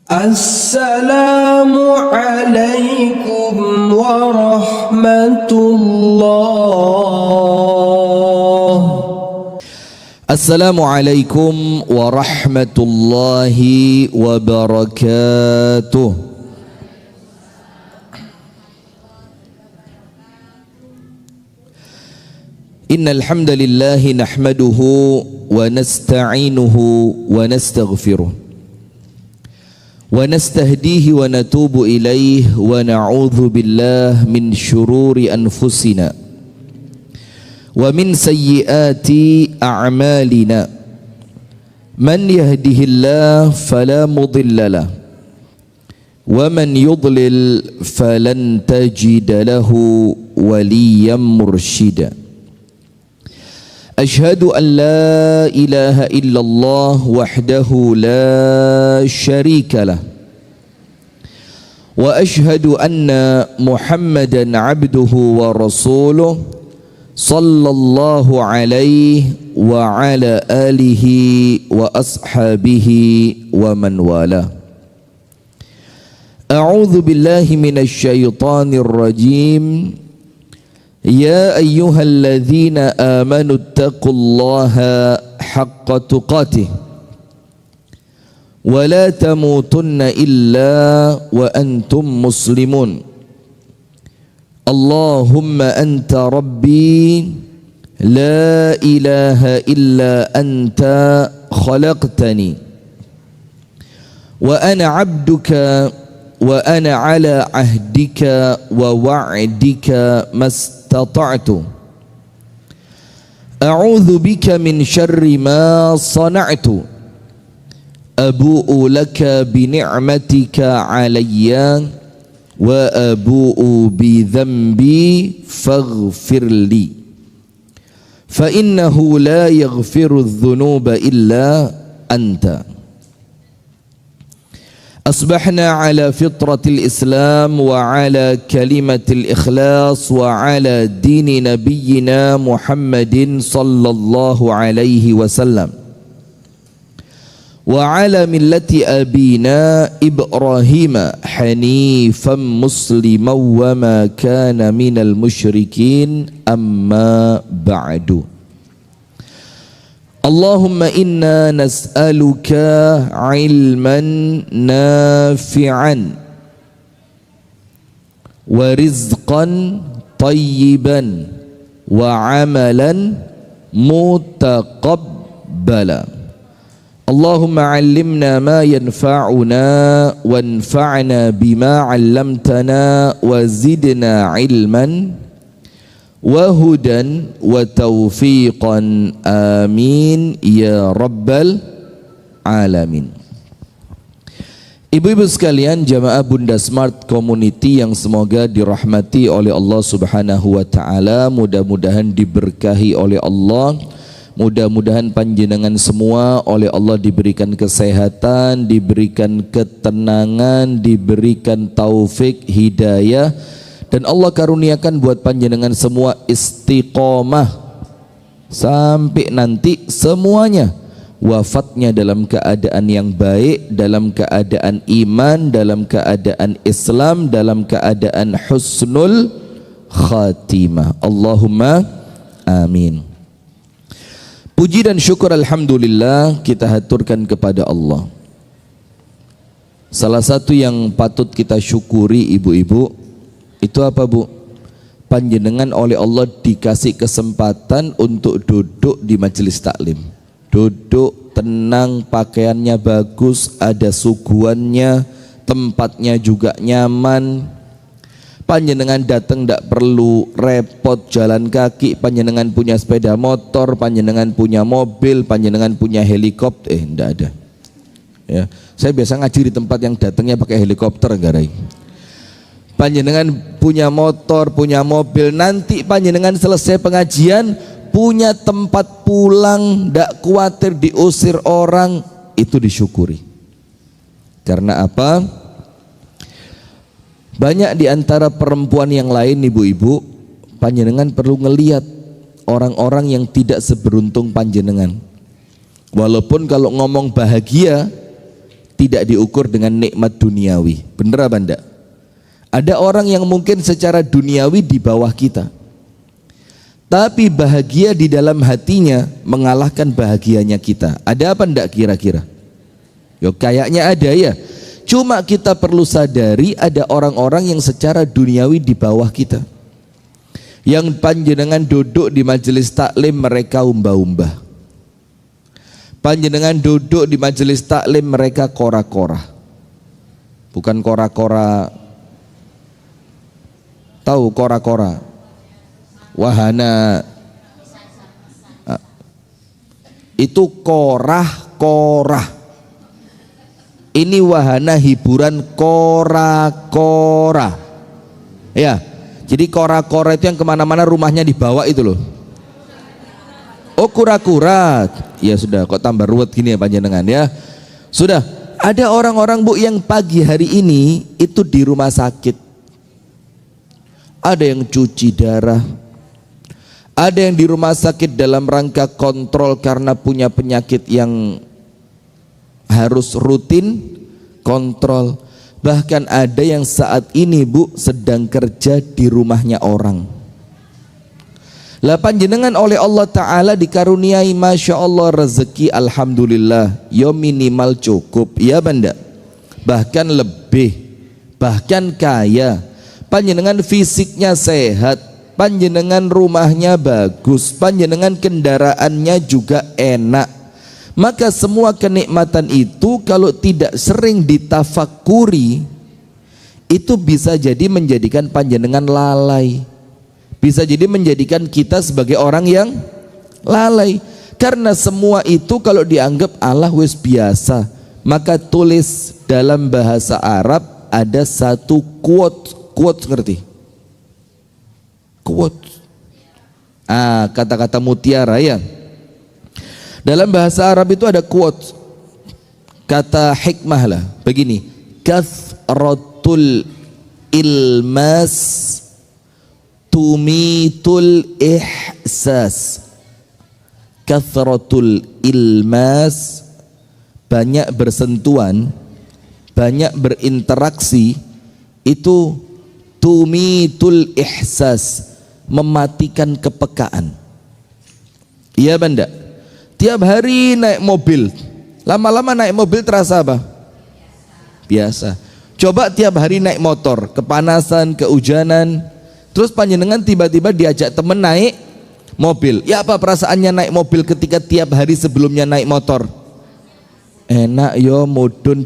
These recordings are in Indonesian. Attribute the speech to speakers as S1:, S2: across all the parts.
S1: Assalamualaikum warahmatullah.
S2: Assalamualaikum warahmatullahi wabarakatuh. Innal hamdalillah nahmaduhu wa nasta'inuhu wa nastaghfiruh wa nastahdihi wa natubu ilayhi wa na'udzu billah min syururi anfusina wa min sayyiati a'malina. Man yahdihillahu fala mudilla lahu wa man yudlil falan tajida lahu waliyyan mursyida. Ashhadu an la ilaha illallah wahdahu la syarika lah wa ashhadu anna Muhammadan abduhu wa rasuluh sallallahu alaihi wa ala alihi wa ashabihi wa man wala. A'udzu billahi minasy syaithanir rajim. Ya ayyuhalladzina amanu taqullaha haqqa tuqatih wa la tamutunna illa wa antum muslimun. Allahumma anta rabbi la ilaha illa anta khalaqtani wa ana abduka wa ana ala ahdika wa wa'dika mastata'tu. A'udzu bika min syarri ma sana'tu. Abu'u laka bi ni'matika 'alayya wa abu'u bi dhanbi faghfir li. Fa innahu la yaghfiru adh-dhunuba illa anta. Asbahna ala fitratil Islam wa ala kalimatil ikhlas wa ala dini nabiyyina Muhammadin sallallahu alaihi wasallam wa ala millati abina Ibrahim hanifan musliman wa ma kana minal musyrikin, amma ba'du. Allahumma inna nas'aluka ilman nafi'an wa rizqan tayyiban wa amalan mutaqabbala. Allahumma 'allimna ma yanfa'una wanfa'na bima 'allamtana wa zidna ilman wa hudan wa taufiqan, amin ya rabbal alamin. Ibu-ibu sekalian, jamaah Bunda Smart Community yang semoga dirahmati oleh Allah Subhanahu wa taala, mudah-mudahan diberkahi oleh Allah, mudah-mudahan panjenengan semua oleh Allah diberikan kesehatan, diberikan ketenangan, diberikan taufik, hidayah, dan Allah karuniakan buat panjenengan semua istiqomah sampai nanti semuanya wafatnya dalam keadaan yang baik, dalam keadaan iman, dalam keadaan Islam, dalam keadaan husnul khatimah. Allahumma amin. Puji dan syukur alhamdulillah kita haturkan kepada Allah. Salah satu yang patut kita syukuri ibu-ibu, itu apa bu? Panjenengan oleh Allah dikasih kesempatan untuk duduk di majelis taklim. Duduk tenang, pakaiannya bagus, ada suguhannya, tempatnya juga nyaman. Panjenengan datang tidak perlu repot jalan kaki. Panjenengan punya sepeda motor, panjenengan punya mobil, panjenengan punya helikopter. Tidak ada. Ya, saya biasa ngaji di tempat yang datangnya pakai helikopter, garai. Panjenengan punya motor, punya mobil, nanti panjenengan selesai pengajian punya tempat pulang, ndak khawatir diusir orang, itu disyukuri. Karena apa? Banyak di antara perempuan yang lain, ibu-ibu, panjenengan perlu ngelihat orang-orang yang tidak seberuntung panjenengan. Walaupun kalau ngomong bahagia, tidak diukur dengan nikmat duniawi. Bener apa enggak? Ada orang yang mungkin secara duniawi di bawah kita, tapi bahagia di dalam hatinya mengalahkan bahagianya kita. Ada apa enggak kira-kira? Yo kayaknya ada ya. Cuma kita perlu sadari ada orang-orang yang secara duniawi di bawah kita, yang panjenengan duduk di majelis taklim mereka umbah-umbah, panjenengan duduk di majelis taklim mereka kora-kora. Bukan kora-kora, tahu kora-kora? Wahana itu korah-korah. Ini wahana hiburan kora-kora. Ya, jadi kora-kora itu yang kemana-mana rumahnya dibawa itu loh. Oh kura-kura. Ya sudah, kok tambah ruwet gini ya panjenengan ya. Sudah, ada orang-orang Bu yang pagi hari ini itu di rumah sakit. Ada yang cuci darah. Ada yang di rumah sakit dalam rangka kontrol karena punya penyakit yang harus rutin kontrol. Bahkan ada yang saat ini Bu sedang kerja di rumahnya orang. Lah panjenengan oleh Allah Ta'ala dikaruniai Masya Allah rezeki alhamdulillah, ya minimal cukup, ya benda, bahkan lebih, bahkan kaya. Panjenengan fisiknya sehat, panjenengan rumahnya bagus, panjenengan kendaraannya juga enak. Maka semua kenikmatan itu kalau tidak sering ditafakuri, itu bisa jadi menjadikan panjenengan lalai, bisa jadi menjadikan kita sebagai orang yang lalai. Karena semua itu kalau dianggap Allah wis biasa, maka tulis dalam bahasa Arab ada satu quote ngerti? Quote, kata-kata mutiara ya. Dalam bahasa Arab itu ada quote, kata hikmah lah, begini: kathratul ilmas tumitul ihsas. Kathratul ilmas, banyak bersentuhan, banyak berinteraksi, itu tumitul ihsas, mematikan kepekaan. Iya benda. Tiap hari naik mobil, lama-lama naik mobil terasa apa? Biasa. Coba tiap hari naik motor, kepanasan, kehujanan, terus panjenengan tiba-tiba diajak temen naik mobil. Ya apa perasaannya naik mobil ketika tiap hari sebelumnya naik motor? Enak yo, mudun,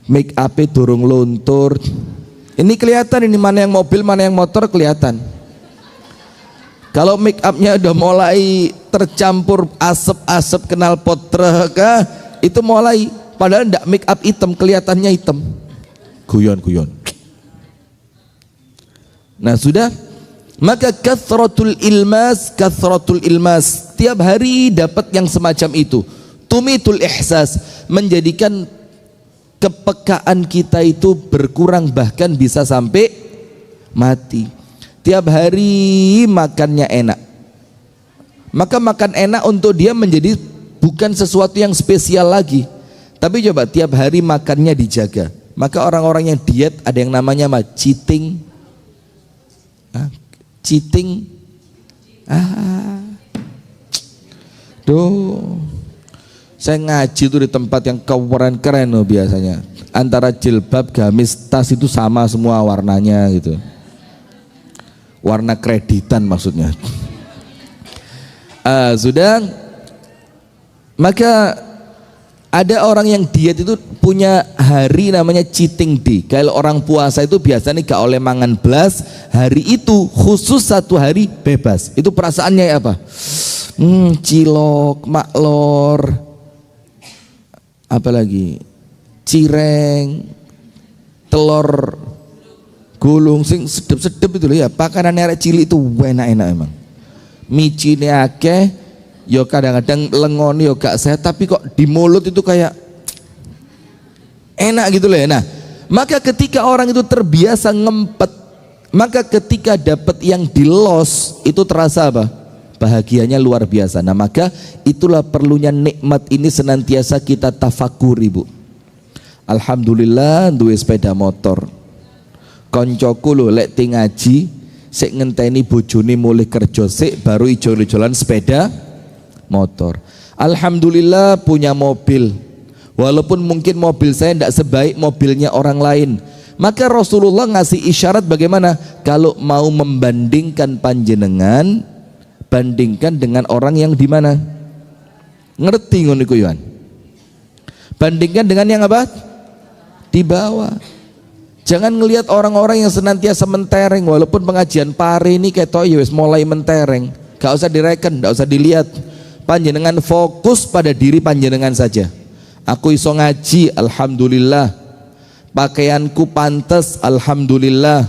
S2: make up-nya durung luntur. Ini kelihatan, ini mana yang mobil, mana yang motor kelihatan. Kalau make up-nya udah mulai tercampur asap-asap knalpot truk, itu mulai, padahal enggak make up hitam, kelihatannya hitam. Guyon. Nah sudah, maka kathratul ilmas, tiap hari dapat yang semacam itu. Tumitul ihsas, menjadikan kepekaan kita itu berkurang, bahkan bisa sampai mati. Tiap hari makannya enak, maka makan enak untuk dia menjadi bukan sesuatu yang spesial lagi. Tapi coba tiap hari makannya dijaga. Maka orang-orang yang diet ada yang namanya cheating. Cheating. Saya ngaji tuh di tempat yang keren loh biasanya. Antara jilbab, gamis, tas itu sama semua warnanya gitu. Warna kreditan maksudnya. Sudah. Maka ada orang yang diet itu punya hari namanya cheating day. Kalau orang puasa itu biasanya gak oleh mangan blas, hari itu khusus satu hari bebas. Itu perasaannya apa? Cilok, maklor, apalagi cireng, telur gulung sing sedep-sedep itu loh ya. Pakanan arek cilik itu enak-enak emang. Micine akeh, yo kadang-kadang lengon yo gak sehat, tapi kok di mulut itu kayak enak gitu loh ya. Nah, maka ketika orang itu terbiasa ngempet, maka ketika dapat yang di-loss itu terasa apa? Bahagianya luar biasa. Nah, maka itulah perlunya nikmat ini senantiasa kita tafakuri, Bu. Alhamdulillah duwe sepeda motor. Koncoku lho lek ti ngaji sik ngenteni bojone mulih kerja sik baru ijol-ijolan sepeda motor. Alhamdulillah punya mobil. Walaupun mungkin mobil saya tidak sebaik mobilnya orang lain. Maka Rasulullah ngasih isyarat bagaimana? Kalau mau membandingkan panjenengan, bandingkan dengan orang yang di mana? Ngerti ngono iku Yohan? Bandingkan dengan yang apa? Di bawah. Jangan ngelihat orang-orang yang senantiasa mentereng, walaupun pengajian pare ini ketok ya wis mulai mentereng. Gak usah direken, gak usah dilihat. Panjenengan fokus pada diri panjenengan saja. Aku iso ngaji, alhamdulillah. Pakaianku pantes, alhamdulillah.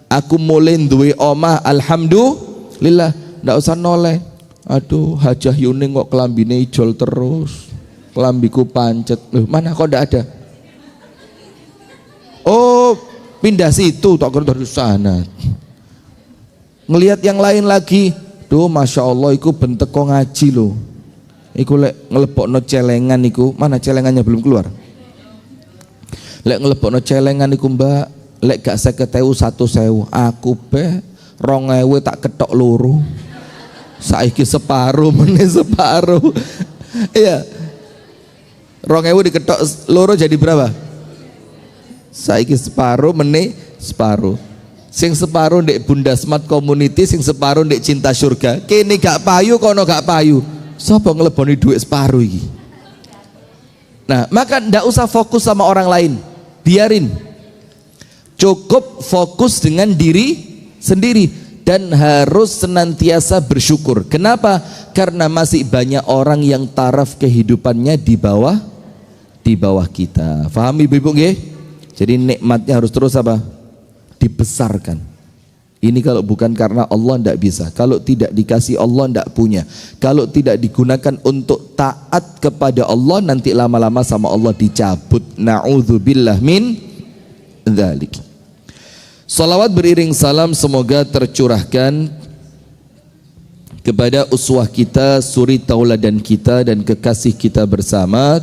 S2: Aku mulai duwe omah, alhamdulillah. Ndak usah noleh. Aduh, Hajah Yuning kok kelambine ijol terus. Kelambiku pancet. Loh, mana kok ndak ada? Oh, pindah situ, tak kira dari sana. Ngelihat yang lain lagi, duh, masya Allah, iku bentek kok ngaji loh. Iku lek ngelebokno celengan iku, mana celengannya belum keluar? Lek ngelebokno celengan iku mbak, lek gak 50.000 1.000, aku be 2.000 tak ketok loro. Saiki separuh meneh separuh. Iya. 2.000 diketok loro jadi berapa? Saiki separuh meneh separuh. Sing separuh ndek Bunda Smart Community, sing separuh ndek Cinta Surga. Kene gak payu, kono gak payu. Sapa ngeleboni duit separuh iki? Nah, maka ndak usah fokus sama orang lain. Biarin. Cukup fokus dengan diri sendiri dan harus senantiasa bersyukur. Kenapa? Karena masih banyak orang yang taraf kehidupannya di bawah kita. Faham Ibu-ibu nggih? Jadi nikmatnya harus terus apa? Dibesarkan. Ini kalau bukan karena Allah tidak bisa. Kalau tidak dikasih Allah tidak punya. Kalau tidak digunakan untuk taat kepada Allah, nanti lama-lama sama Allah dicabut. Na'udzubillah min dzalik. Salawat beriring salam semoga tercurahkan kepada uswah kita, suri tauladan kita dan kekasih kita bersama,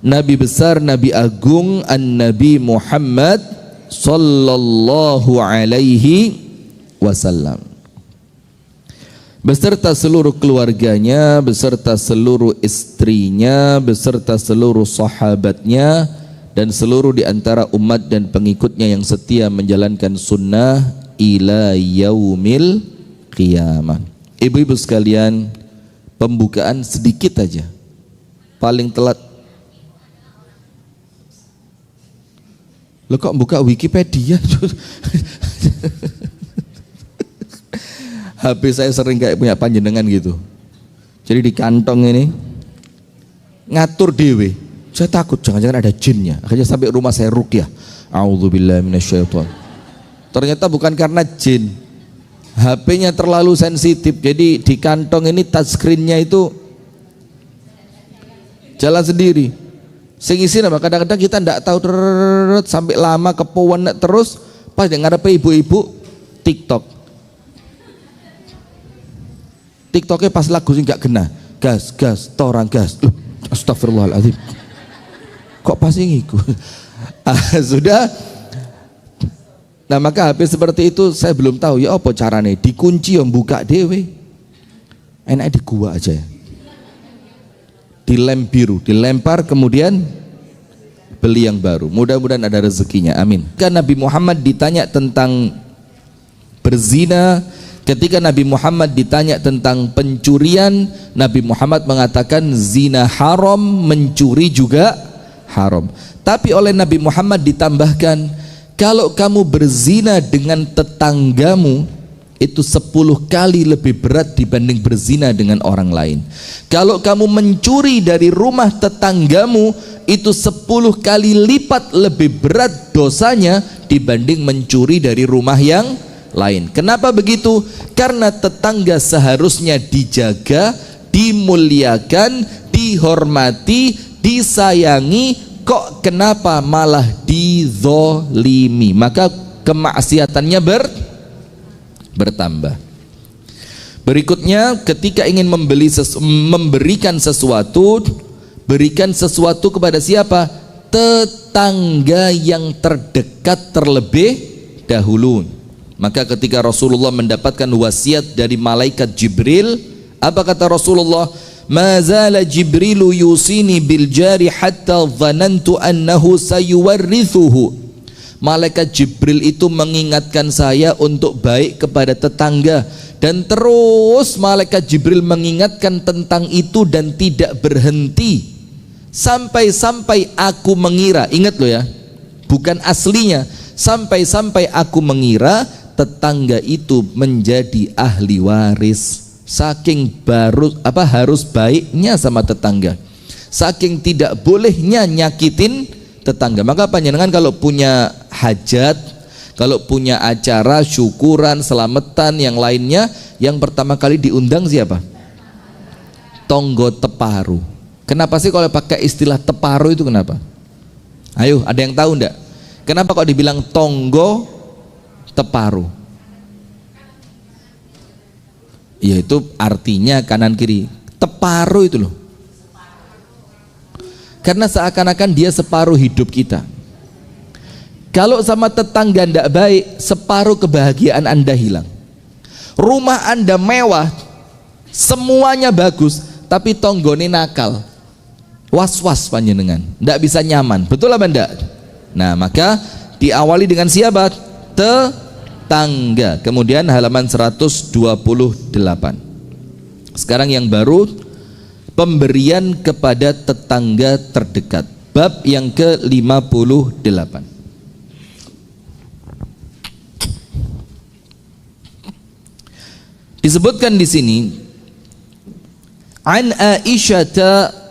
S2: Nabi besar, Nabi agung, An-Nabi Muhammad sallallahu alaihi wasallam, beserta seluruh keluarganya, beserta seluruh istrinya, beserta seluruh sahabatnya dan seluruh di antara umat dan pengikutnya yang setia menjalankan sunnah ila yaumil qiyamah. Ibu-ibu sekalian, pembukaan sedikit aja, paling telat. Lo kok buka Wikipedia? HP saya sering kayak punya panjenengan gitu. Jadi di kantong ini ngatur dewe. Saya takut jangan-jangan ada jinnya. Akhirnya sampai rumah saya ruqyah. A'udzubillahi minasyaitonir. Ternyata bukan karena jin. HP-nya terlalu sensitif. Jadi di kantong ini touchscreen-nya itu jalan sendiri. Sing isi apa? Kadang-kadang kita ndak tahu sampai lama kepowan terus pas ngarepe ibu-ibu TikTok. TikToknya pas lagu sing gak kena. Gas, torang gas. Astagfirullahaladzim. Kok pas ngiku? Sudah. Nah, maka HP seperti itu saya belum tahu ya apa carane. Dikunci yang buka dewe. Enak di gua aja ya. Dilem biru, dilempar kemudian beli yang baru. Mudah-mudahan ada rezekinya, amin. Ketika Nabi Muhammad ditanya tentang berzina, ketika Nabi Muhammad ditanya tentang pencurian, Nabi Muhammad mengatakan zina haram, mencuri juga haram. Tapi oleh Nabi Muhammad ditambahkan, kalau kamu berzina dengan tetanggamu, itu 10 kali lebih berat dibanding berzina dengan orang lain. Kalau kamu mencuri dari rumah tetanggamu, itu 10 kali lipat lebih berat dosanya dibanding mencuri dari rumah yang lain. Kenapa begitu? Karena tetangga seharusnya dijaga, dimuliakan, dihormati, disayangi. Kok kenapa malah dizolimi? Maka kemaksiatannya bertambah. Berikutnya, ketika ingin memberikan sesuatu, berikan sesuatu kepada siapa? tetangga yang terdekat terlebih dahulu. Maka ketika Rasulullah mendapatkan wasiat dari malaikat Jibril, apa kata Rasulullah? Ma zala Jibrilu yusini bil jari hatta dhanantu annahu sayuwarrithuhu. Malaikat Jibril itu mengingatkan saya untuk baik kepada tetangga, dan terus malaikat Jibril mengingatkan tentang itu dan tidak berhenti sampai-sampai aku mengira, ingat loh ya, bukan aslinya, sampai-sampai aku mengira tetangga itu menjadi ahli waris. Saking harus baiknya sama tetangga, saking tidak bolehnya nyakitin tetangga. Maka panjenengan kalau punya hajat, kalau punya acara syukuran, selamatan, yang lainnya, yang pertama kali diundang siapa? Tonggo teparu. Kenapa sih kalau pakai istilah teparu itu kenapa? Ayo, ada yang tahu enggak? Kenapa kok dibilang tonggo teparu? Yaitu artinya kanan kiri. Teparu itu loh. Karena seakan-akan dia separuh hidup kita. Kalau sama tetangga tidak baik, separuh kebahagiaan Anda hilang. Rumah Anda mewah, semuanya bagus, tapi tonggone nakal, was-was panjenengan, tidak bisa nyaman. Betul apa enggak? Nah, maka diawali dengan siapa? Tetangga. Kemudian halaman 128. Sekarang yang baru, pemberian kepada tetangga terdekat, bab yang ke-58. Disebutkan di sini, an Aisyah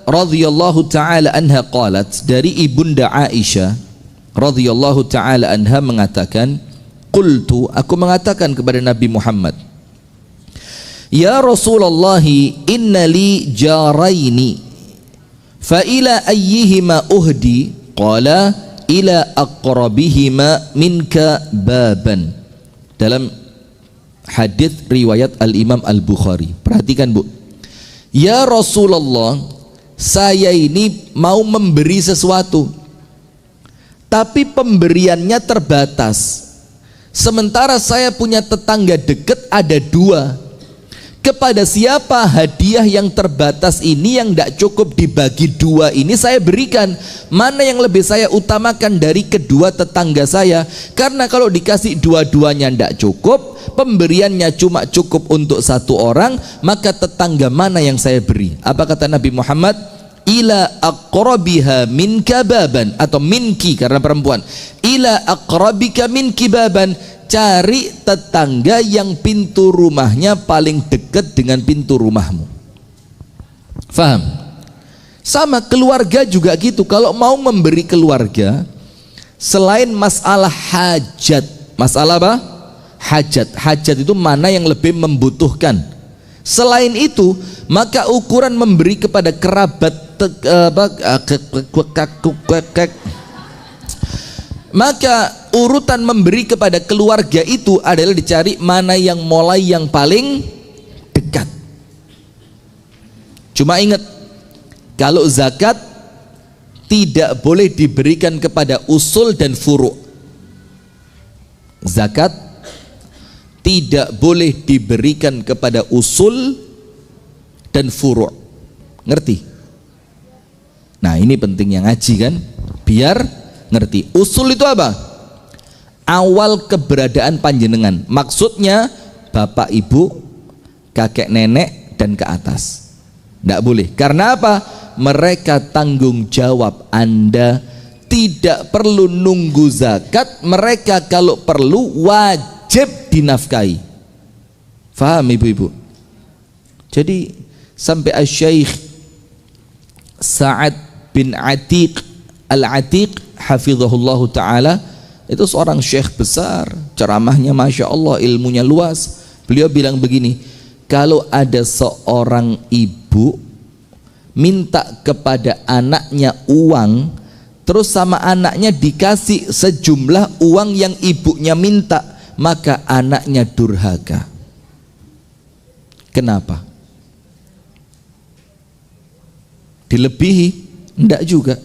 S2: radhiyallahu taala anha qalat, dari ibunda Aisyah radhiyallahu taala anha mengatakan, qultu, aku mengatakan kepada Nabi Muhammad, ya Rasulullah, inna li jaraini fa ila ayyihima uhdi, qala ila aqrabihima minka baban. Dalam hadis riwayat Al-Imam Al-Bukhari. Perhatikan Bu, ya Rasulullah, saya ini mau memberi sesuatu, tapi pemberiannya terbatas. Sementara saya punya tetangga dekat ada dua. Kepada siapa hadiah yang terbatas ini yang tidak cukup dibagi dua ini saya berikan? Mana yang lebih saya utamakan dari kedua tetangga saya? Karena kalau dikasih dua-duanya tidak cukup, pemberiannya cuma cukup untuk satu orang, maka tetangga mana yang saya beri? Apa kata Nabi Muhammad? Ila aqrabiha minka baban, atau minki karena perempuan. Ila aqrabika minki baban, cari tetangga yang pintu rumahnya paling dekat dengan pintu rumahmu. Faham? Sama keluarga juga gitu. Kalau mau memberi keluarga, selain masalah hajat, masalah apa? Hajat itu mana yang lebih membutuhkan. Selain itu, maka ukuran memberi kepada kerabat, maka urutan memberi kepada keluarga itu adalah dicari mana yang mulai yang paling dekat. Cuma ingat, kalau zakat tidak boleh diberikan kepada usul dan furu'. Zakat tidak boleh diberikan kepada usul dan furu'. Ngerti? Nah, ini pentingnya ngaji kan, biar ngerti. Usul itu apa? Awal keberadaan panjenengan, maksudnya bapak ibu, kakek nenek dan ke atas. Tidak boleh. Karena apa? Mereka tanggung jawab Anda. Tidak perlu nunggu zakat, mereka kalau perlu wajib dinafkahi. Faham ibu-ibu? Jadi sampai Asy-Syaikh Sa'ad bin Atiq Al-Atiq hafizahullahu ta'ala, itu seorang syekh besar, ceramahnya Masya Allah, ilmunya luas. Beliau bilang begini, kalau ada seorang ibu minta kepada anaknya uang, terus sama anaknya dikasih sejumlah uang yang ibunya minta, maka anaknya durhaka. Kenapa? Dilebihi? Enggak juga.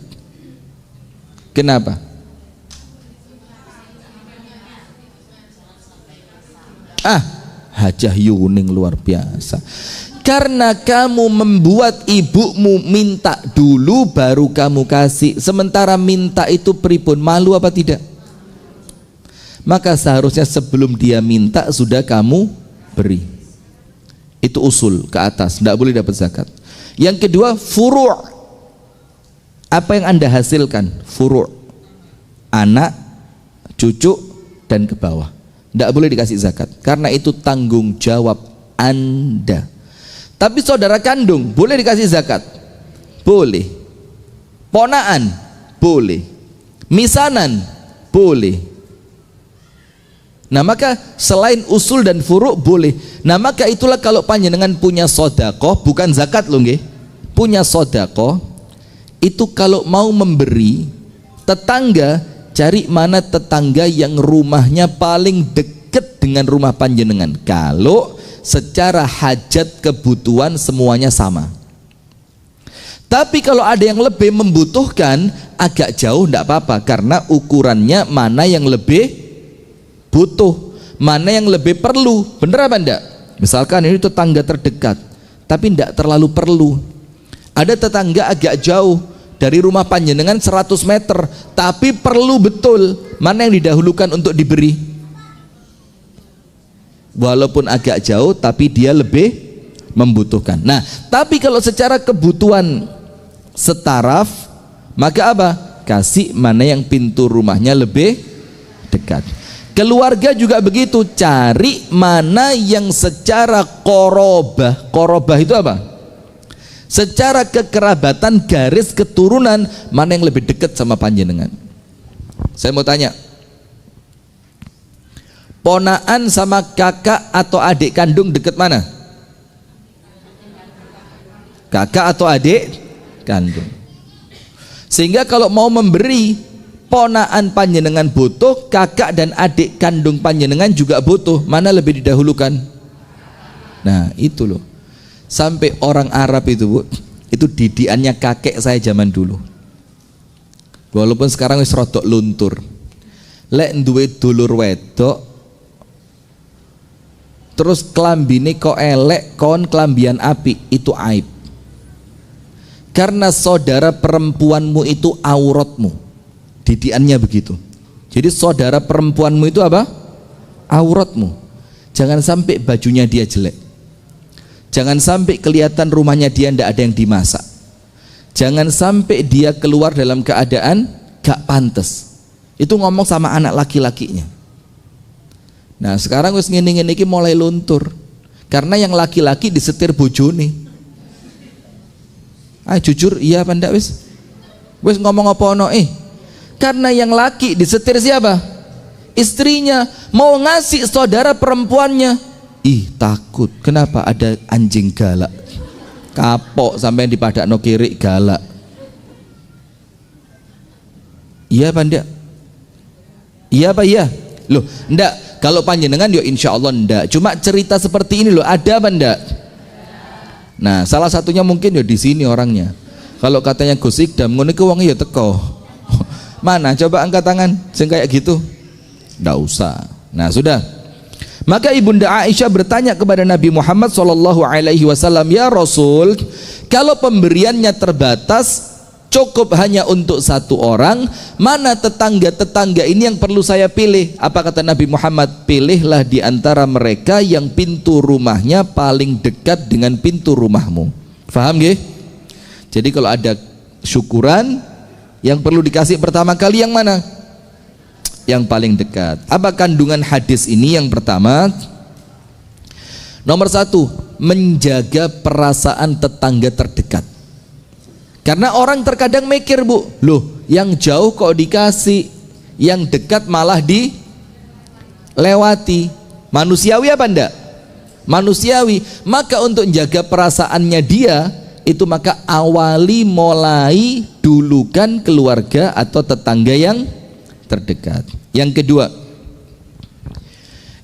S2: Kenapa? Hajah Yuning luar biasa. Karena kamu membuat ibumu minta dulu baru kamu kasih. Sementara minta itu pripun, malu apa tidak? Maka seharusnya sebelum dia minta sudah kamu beri. Itu usul ke atas, tidak boleh dapat zakat. Yang kedua, furu'. Apa yang Anda hasilkan? Furu'. Anak, cucu, dan ke bawah. Tidak boleh dikasih zakat karena itu tanggung jawab Anda. Tapi saudara kandung boleh dikasih zakat? Boleh. Ponaan? Boleh. Misanan? Boleh. Nah maka selain usul dan furu' boleh. Nah maka itulah kalau panjenengan punya sodakoh, bukan zakat loh nggih, punya sodakoh, itu kalau mau memberi tetangga, cari mana tetangga yang rumahnya paling dekat dengan rumah panjenengan. Kalau secara hajat kebutuhan semuanya sama. Tapi kalau ada yang lebih membutuhkan, agak jauh tidak apa-apa, karena ukurannya mana yang lebih butuh, mana yang lebih perlu. Bener apa enggak? Misalkan ini tetangga terdekat tapi tidak terlalu perlu. Ada tetangga agak jauh dari rumah panjenengan 100 meter tapi perlu betul, mana yang didahulukan untuk diberi? Walaupun agak jauh tapi dia lebih membutuhkan. Nah tapi kalau secara kebutuhan setaraf, maka apa? Kasih mana yang pintu rumahnya lebih dekat. Keluarga juga begitu, cari mana yang secara korobah. Korobah itu apa? Secara kekerabatan garis keturunan, mana yang lebih dekat sama panjenengan. Saya mau tanya, ponaan sama kakak atau adik kandung dekat mana? Kakak atau adik kandung. Sehingga kalau mau memberi, ponaan panjenengan butuh, kakak dan adik kandung panjenengan juga butuh, mana lebih didahulukan? Nah itu loh, sampai orang Arab itu Bu, itu didikannya kakek saya zaman dulu. Walaupun sekarang wis rodok luntur, lek duwe dulur wedok terus kelambine kok elek kon kelambian api, itu aib. Karena saudara perempuanmu itu auratmu, didikannya begitu. Jadi saudara perempuanmu itu apa? Auratmu. Jangan sampai bajunya dia jelek, jangan sampai kelihatan rumahnya dia tidak ada yang dimasak, jangan sampai dia keluar dalam keadaan gak pantas. Itu ngomong sama anak laki-lakinya. Nah sekarang wis ngene-ngene iki mulai luntur karena yang laki-laki disetir bojone. Jujur iya apa ndak wis ngomong apa ono karena yang laki disetir siapa? Istrinya. Mau ngasih saudara perempuannya, takut. Kenapa? Ada anjing galak kapok sampai dipadakno kiri galak. Iya apa ndak? Iya apa iya? Loh ndak, kalau panjenengan yo insya Allah ndak, cuma cerita seperti ini loh, ada apa ndak? Nah salah satunya mungkin ya di sini orangnya. Kalau katanya Gus Ikdam ngono iku wong ya teko. Mana coba angkat tangan sing kayak gitu? Ndak usah. Nah sudah. Maka Ibunda Aisyah bertanya kepada Nabi Muhammad SAW, ya Rasul, kalau pemberiannya terbatas, cukup hanya untuk satu orang, mana tetangga-tetangga ini yang perlu saya pilih? Apa kata Nabi Muhammad? Pilihlah di antara mereka yang pintu rumahnya paling dekat dengan pintu rumahmu. Faham gak? Jadi kalau ada syukuran, yang perlu dikasih pertama kali yang mana? Yang paling dekat. Apa kandungan hadis ini? Yang pertama, nomor satu, menjaga perasaan tetangga terdekat. Karena orang terkadang mikir Bu, loh yang jauh kok dikasih, yang dekat malah dilewati. Manusiawi apa enggak? Manusiawi. Maka untuk menjaga perasaannya dia, itu maka awali mulai dulukan keluarga atau tetangga yang terdekat. Yang kedua,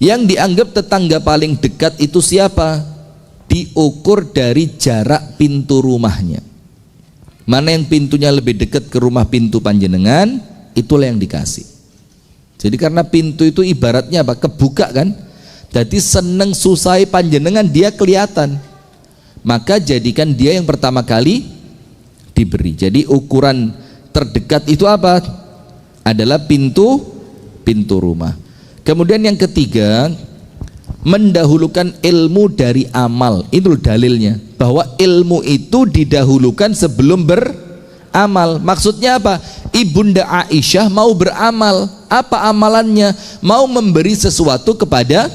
S2: yang dianggap tetangga paling dekat itu siapa? Diukur dari jarak pintu rumahnya. Mana yang pintunya lebih dekat ke rumah pintu panjenengan, itulah yang dikasih. Jadi karena pintu itu ibaratnya apa? Kebuka kan? Jadi seneng susai panjenengan dia kelihatan. Maka jadikan dia yang pertama kali diberi. Jadi ukuran terdekat itu apa? Adalah pintu rumah. Kemudian yang ketiga, mendahulukan ilmu dari amal. Itu dalilnya, bahwa ilmu itu didahulukan sebelum beramal. Maksudnya apa? Ibunda Aisyah mau beramal. Apa amalannya? Mau memberi sesuatu kepada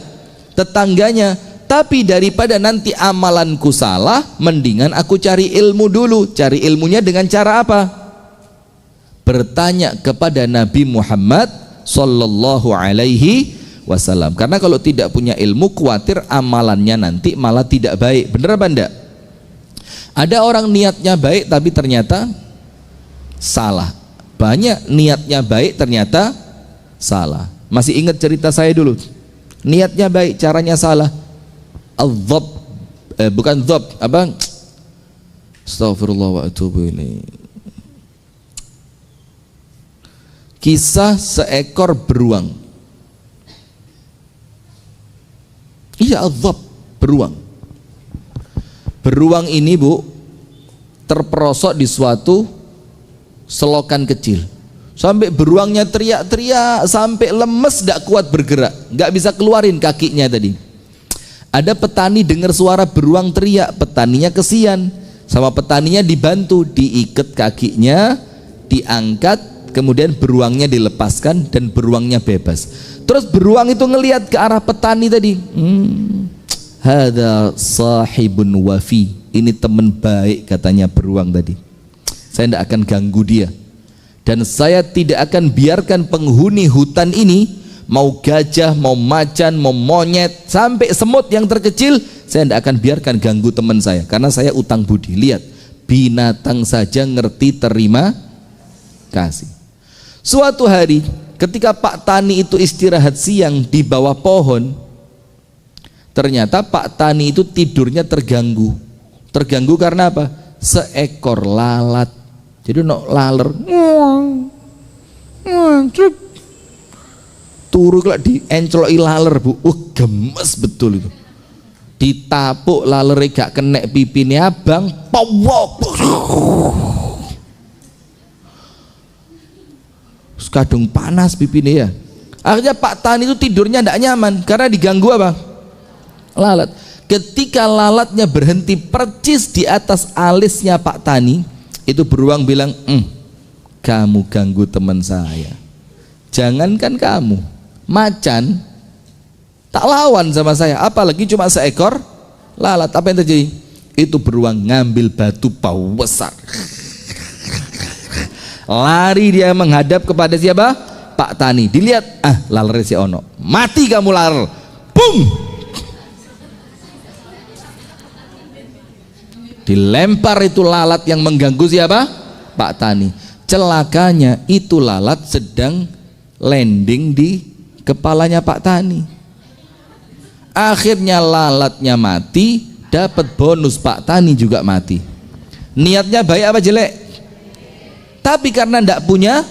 S2: tetangganya. Tapi daripada nanti amalanku salah, mendingan aku cari ilmu dulu. Cari ilmunya dengan cara apa? Bertanya kepada Nabi Muhammad sallallahu alaihi wasallam. Karena kalau tidak punya ilmu, khawatir amalannya nanti malah tidak baik. Bener apa enggak? Ada orang niatnya baik tapi ternyata salah. Banyak niatnya baik ternyata salah. Masih ingat cerita saya dulu? Niatnya baik, caranya salah. Al-dhab, bukan dhab, apa? Astaghfirullah wa atubu ilaih. Kisah seekor beruang. Iya, al-dhab, beruang. Beruang ini, Bu, terperosok di suatu selokan kecil. Sampai beruangnya teriak-teriak, sampai lemes, gak kuat bergerak, gak bisa keluarin kakinya tadi. Ada petani dengar suara beruang teriak, petaninya kesian, sama petaninya dibantu, diikat kakinya, diangkat, kemudian beruangnya dilepaskan dan beruangnya bebas. Terus beruang itu ngelihat ke arah petani tadi. Hada sahibun wafi, ini teman baik katanya beruang tadi. Saya tidak akan ganggu dia, dan saya tidak akan biarkan penghuni hutan ini, mau gajah, mau macan, mau monyet, sampai semut yang terkecil, saya tidak akan biarkan ganggu teman saya, karena saya utang budi. Lihat, binatang saja ngerti terima kasih. Suatu hari ketika Pak Tani itu istirahat siang di bawah pohon, ternyata Pak Tani itu tidurnya terganggu. Terganggu karena apa? Seekor lalat. Jadi laler turu kalau diencloki laler, Bu. Gemes betul itu. Ditapuk laler gak kena pipine abang, powok. Kadung panas pipine ya. Akhirnya Pak Tani itu tidurnya tidak nyaman karena diganggu apa? Lalat. Ketika lalatnya berhenti percis di atas alisnya Pak Tani, itu beruang bilang, kamu ganggu teman saya. Jangankan kamu, macan tak lawan sama saya, apalagi cuma seekor lalat. Apa yang terjadi? Itu beruang ngambil batu bau besar, lari dia menghadap kepada siapa? Pak Tani. Dilihat, laler si ono, mati kamu laler. Bung, dilempar itu lalat yang mengganggu siapa? Pak Tani. Celakanya itu lalat sedang landing di kepalanya Pak Tani. Akhirnya lalatnya mati, dapat bonus Pak Tani juga mati. Niatnya baik apa jelek? Tapi karena tidak punya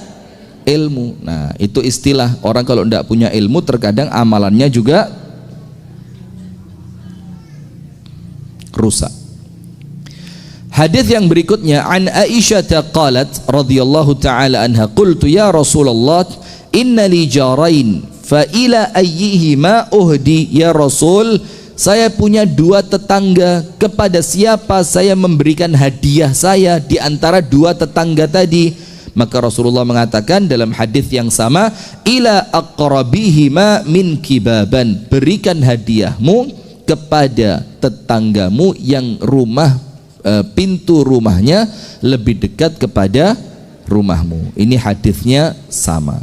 S2: ilmu. Nah, itu istilah orang kalau tidak punya ilmu, terkadang amalannya juga rusak. Hadis yang berikutnya, an Aisyah qalat radhiyallahu taala anha, qultu ya Rasulullah, inna li jarain fa ila ayyihima uhdi ya Rasul. Saya punya dua tetangga, kepada siapa saya memberikan hadiah saya di antara dua tetangga tadi? Maka Rasulullah mengatakan dalam hadis yang sama, ila aqrabihima min kibaban, berikan hadiahmu kepada tetanggamu yang pintu rumahnya lebih dekat kepada rumahmu. Ini hadisnya sama.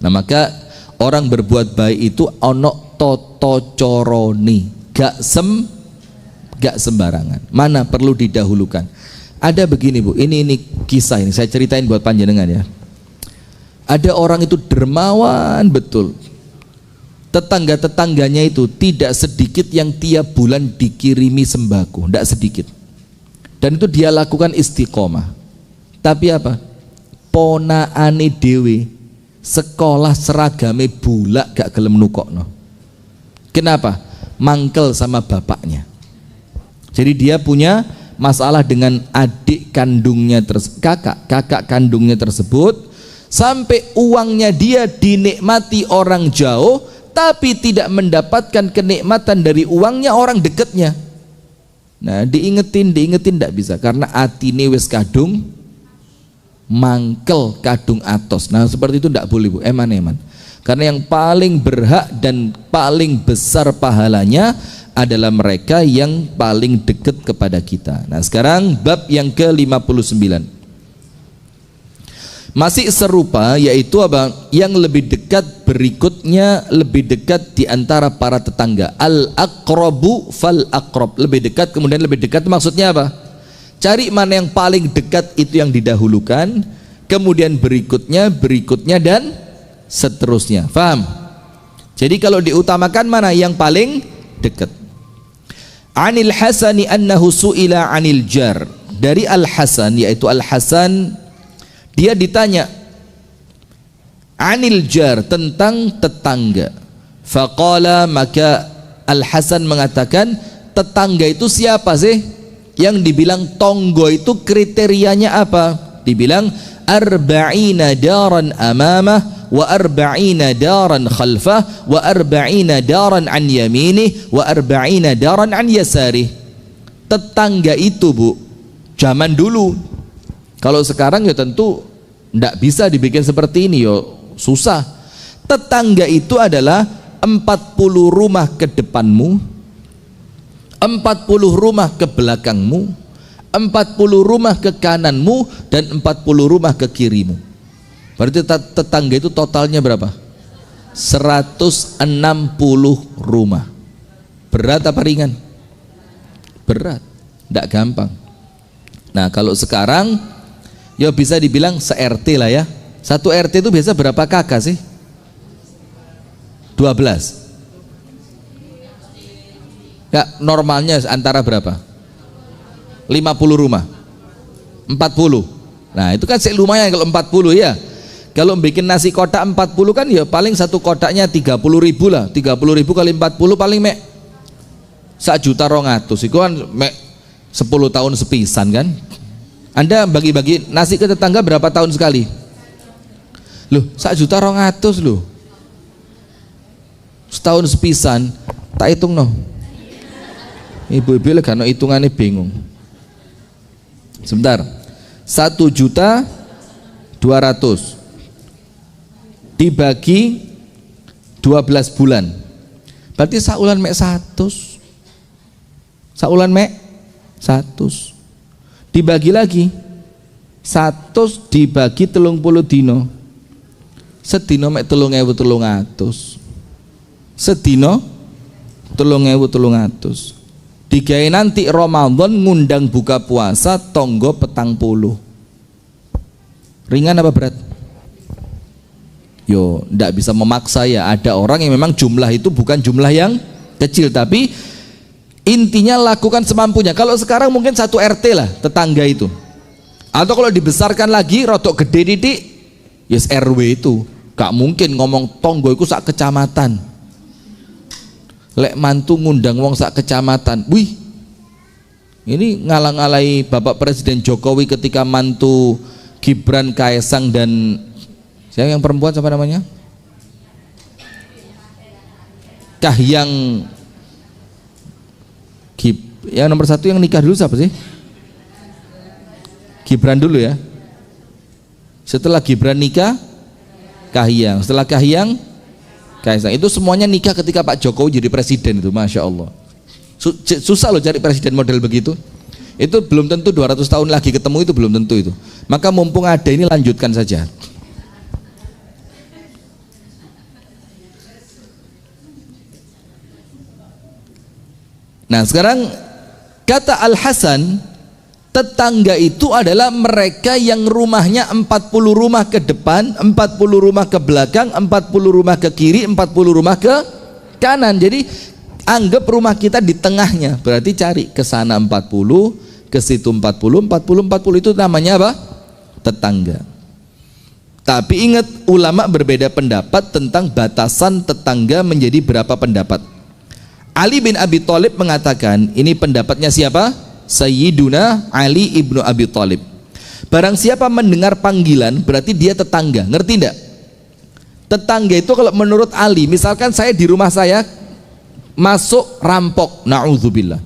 S2: Nah, maka orang berbuat baik itu ono toto coroni, gak sembarangan. Mana perlu didahulukan. Ada begini, Bu, ini kisah ini saya ceritain buat panjenengan ya. Ada orang itu dermawan betul. Tetangga-tetangganya itu tidak sedikit yang tiap bulan dikirimi sembako, tidak sedikit. Dan itu dia lakukan istiqomah. Tapi apa? ponakane dhewe sekolah seragame bulak gak gelem nukokno. Kenapa? Mangkel sama bapaknya. Jadi dia punya masalah dengan adik kandungnya kakak kandungnya tersebut, sampai uangnya dia dinikmati orang jauh tapi tidak mendapatkan kenikmatan dari uangnya orang dekatnya. Nah, diingetin tidak bisa karena atine wis kadung mangkel, kadung atos. Nah, seperti itu tidak boleh, Bu. Eman. Karena yang paling berhak dan paling besar pahalanya adalah mereka yang paling dekat kepada kita. Nah, sekarang bab yang ke-59. Masih serupa, yaitu apa? Yang lebih dekat berikutnya, lebih dekat di antara para tetangga. Al-aqrabu fal-aqrab. Lebih dekat, kemudian lebih dekat maksudnya apa? Cari mana yang paling dekat, itu yang didahulukan, kemudian berikutnya dan seterusnya. Faham? Jadi kalau diutamakan mana yang paling dekat. Anil Hasani annahu su'ila anil jar. Dari Al-Hasan, yaitu Al-Hasan, dia ditanya anil jar, tentang tetangga. Faqala, maka Al-Hasan mengatakan, tetangga itu siapa sih? Yang dibilang tonggo itu kriterianya apa? Dibilang arba'ina daran amamah wa arba'ina daran khalfah wa arba'ina daran an yaminih wa arba'ina daran an yasarih. Tetangga itu, Bu, zaman dulu. Kalau sekarang ya tentu tidak bisa dibikin seperti ini, yo susah. Tetangga itu adalah 40 rumah ke depanmu, 40 rumah ke belakangmu, 40 rumah ke kananmu, dan 40 rumah ke kirimu. Berarti tetangga itu totalnya berapa? 160 rumah. Berat apa ringan? Berat, tidak gampang. Nah, kalau sekarang ya bisa dibilang se-RT lah ya. Satu RT itu biasa berapa kakak sih? 12. Ya, normalnya antara berapa? 50 rumah, 40. Nah, itu kan lumayan kalau 40 ya. Kalau bikin nasi kotak 40 kan ya paling satu kotaknya 30.000 lah. 30.000 kali 40 paling mek 1.200.000. Itu kan mek 10 tahun sepisan kan. Anda bagi-bagi nasi ke tetangga berapa tahun sekali? Loh, 1.200.000 loh. Setahun sepisan, tak hitung no. Ibu-ibu lah karena hitungannya bingung. Sebentar. 1.200.000 dibagi 12 bulan. Berarti saulan mek 100. Saulan mek 100. Dibagi lagi 100 dibagi 30 dino. Sedino mek 3.300. Sedino 3.300. Digawe nanti Ramadan ngundang buka puasa tonggo 40. Ringan apa berat? Yo, ndak bisa memaksa ya. Ada orang yang memang jumlah itu bukan jumlah yang kecil, tapi intinya lakukan semampunya. Kalau sekarang mungkin satu RT lah tetangga itu. Atau kalau dibesarkan lagi rotok gede didik, yes RW itu. Gak mungkin ngomong tonggo itu sak kecamatan. Lek mantu ngundang wong sak kecamatan. Wih, ini ngalang-alai Bapak Presiden Jokowi ketika mantu Gibran, Kaesang, dan siapa yang perempuan, siapa namanya? Kahiyang. Yang nomor 1 yang nikah dulu siapa sih? Gibran dulu ya. Setelah Gibran nikah, Kahiyang. Setelah Kahiyang, Kaesang. Itu semuanya nikah ketika Pak Jokowi jadi presiden itu, Masya Allah. Susah loh cari presiden model begitu. Itu belum tentu 200 tahun lagi ketemu, itu belum tentu itu. Maka mumpung ada ini lanjutkan saja. Nah, sekarang kata Al-Hasan, tetangga itu adalah mereka yang rumahnya 40 rumah ke depan, 40 rumah ke belakang, 40 rumah ke kiri, 40 rumah ke kanan. Jadi anggap rumah kita di tengahnya. Berarti cari ke sana 40, ke situ 40, 40, 40 itu namanya apa? Tetangga. Tapi ingat, ulama berbeda pendapat tentang batasan tetangga menjadi berapa pendapat. Ali bin Abi Thalib mengatakan, ini pendapatnya siapa? Sayyiduna Ali ibnu Abi Thalib. Barang siapa mendengar panggilan berarti dia tetangga. Ngerti enggak? Tetangga itu kalau menurut Ali, misalkan saya di rumah saya masuk rampok, na'udzubillah.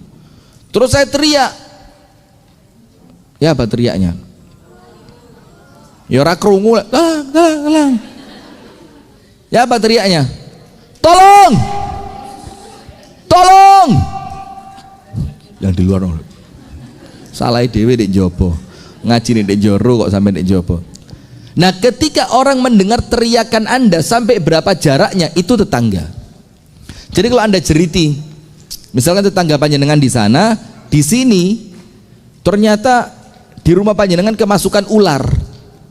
S2: Terus saya teriak. Ya apa teriaknya? Ya ora krungu. Lang. Ya apa teriaknya? Tolong! Tolong! Yang di luar salah dewe dek jopo. Ngaji nih dek joro kok sampai dek jopo. Nah, ketika orang mendengar teriakan Anda sampai berapa jaraknya, itu tetangga. Jadi kalau Anda jeriti, misalkan tetangga panjenengan di sana, di sini ternyata di rumah panjenengan kemasukan ular.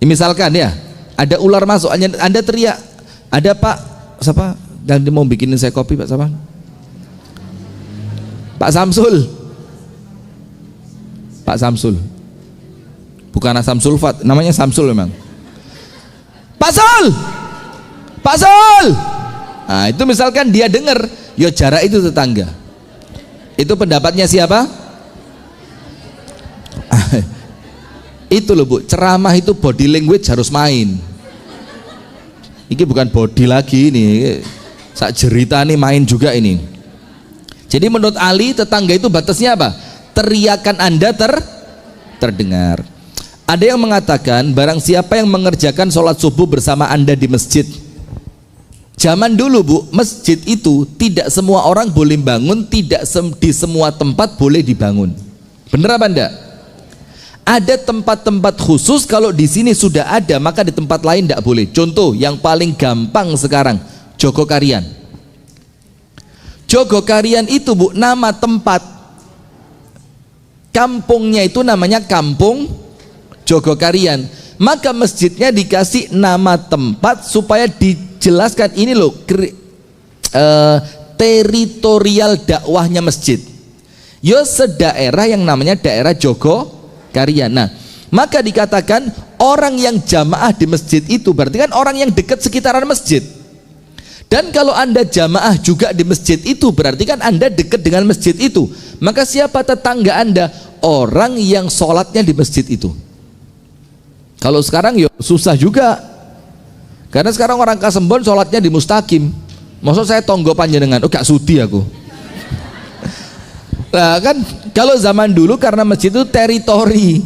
S2: Misalkan ya, ada ular masuk, Anda teriak, ada Pak, siapa? Dan mau bikinin saya kopi, Pak siapa? Pak Samsul. Pak Samsul. Bukan Asam Sulfat, namanya Samsul memang. Pak Sul! Pak Sul! Nah, itu misalkan dia dengar, ya jarak itu tetangga. Itu pendapatnya siapa? Itu loh Bu, ceramah itu body language harus main. Ini bukan body lagi ini, sak cerita nih main juga ini. Jadi menurut Ali tetangga itu batasnya apa? Teriakan Anda terdengar. Ada yang mengatakan barang siapa yang mengerjakan sholat subuh bersama Anda di masjid. Zaman dulu Bu, masjid itu tidak semua orang boleh bangun, tidak di semua tempat boleh dibangun. Bener apa enggak? Ada tempat-tempat khusus, kalau di sini sudah ada maka di tempat lain tidak boleh. Contoh yang paling gampang sekarang, Jogokarian. Jogokarian itu Bu, nama tempat kampungnya itu namanya Kampung Jogokarian. Maka masjidnya dikasih nama tempat supaya dijelaskan ini loh teritorial dakwahnya masjid. Yo sedaerah yang namanya daerah Jogokarian. Nah, maka dikatakan orang yang jamaah di masjid itu berarti kan orang yang dekat sekitaran masjid. Dan kalau Anda jamaah juga di masjid itu berarti kan Anda dekat dengan masjid itu. Maka siapa tetangga Anda? Orang yang sholatnya di masjid itu. Kalau sekarang ya susah juga. Karena sekarang orang Kasembon sholatnya di Mustaqim. Maksud saya tonggo panjenengan, oh gak sudi aku. Nah kan kalau zaman dulu karena masjid itu teritori,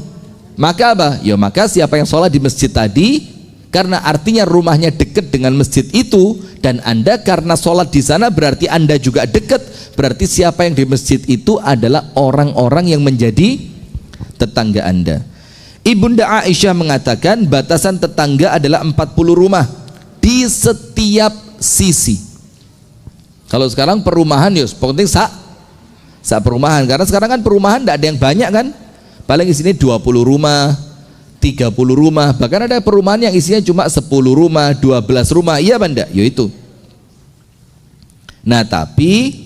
S2: maka apa? Ya maka siapa yang sholat di masjid tadi, karena artinya rumahnya dekat dengan masjid itu, dan Anda karena sholat di sana berarti Anda juga dekat, berarti siapa yang di masjid itu adalah orang-orang yang menjadi tetangga Anda. Ibunda Aisyah mengatakan batasan tetangga adalah 40 rumah di setiap sisi. Kalau sekarang perumahan ya penting sak perumahan, karena sekarang kan perumahan tidak ada yang banyak kan, paling di sini 20 rumah, 30 rumah, bahkan ada perumahan yang isinya cuma 10 rumah, 12 rumah, iya benda, yaitu. Nah tapi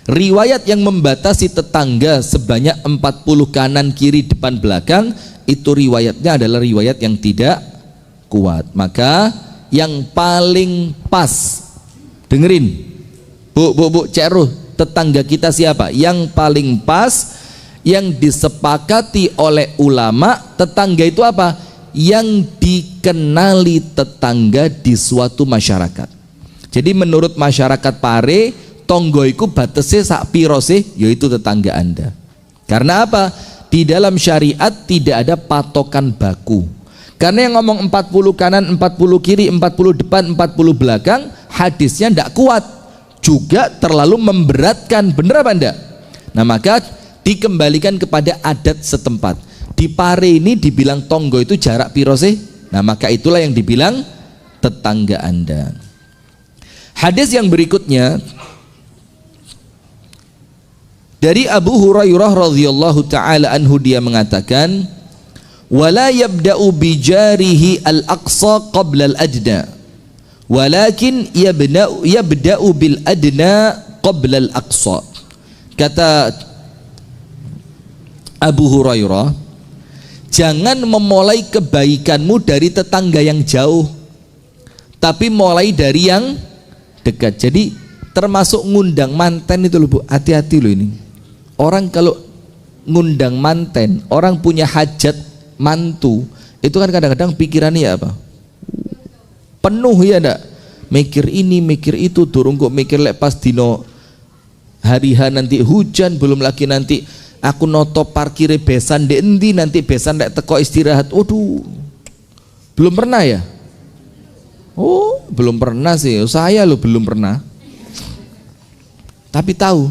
S2: riwayat yang membatasi tetangga sebanyak 40 kanan kiri depan belakang itu riwayatnya adalah riwayat yang tidak kuat. Maka yang paling pas, dengerin Bu Cek Ruh, tetangga kita siapa? Yang paling pas, yang disepakati oleh ulama, tetangga itu apa? Yang dikenali tetangga di suatu masyarakat. Jadi menurut masyarakat Pare, tonggo iku batese sak piro sih? Yaitu tetangga Anda. Karena apa? Di dalam syariat tidak ada patokan baku. Karena yang ngomong 40 kanan, 40 kiri, 40 depan, 40 belakang, hadisnya tidak kuat, juga terlalu memberatkan. Bener apa enggak? Nah maka dikembalikan kepada adat setempat. Di Pare ini dibilang tonggo itu jarak piro sih? Nah maka itulah yang dibilang tetangga Anda. Hadis yang berikutnya dari Abu Hurairah radhiyallahu taala anhu, dia mengatakan wala yabda'u bi jarihi al-aqsa qabla al-adna walakin yabda'u bil adna qabla al-aqsa. Kata Abu Hurairah, Jangan memulai kebaikanmu dari tetangga yang jauh, tapi mulai dari yang dekat. Jadi termasuk ngundang manten itu loh Bu, hati-hati loh ini. Orang kalau ngundang manten, orang punya hajat mantu, itu kan kadang-kadang pikirannya ya apa? Penuh ya ndak? Mikir ini, mikir itu, durung kok mikir lek pas dino hari nanti hujan, belum lagi nanti aku noto parkire besan di endi, nanti besan lek teko istirahat. Waduh, belum pernah ya? Oh, belum pernah sih. Saya lo belum pernah. Tapi tahu,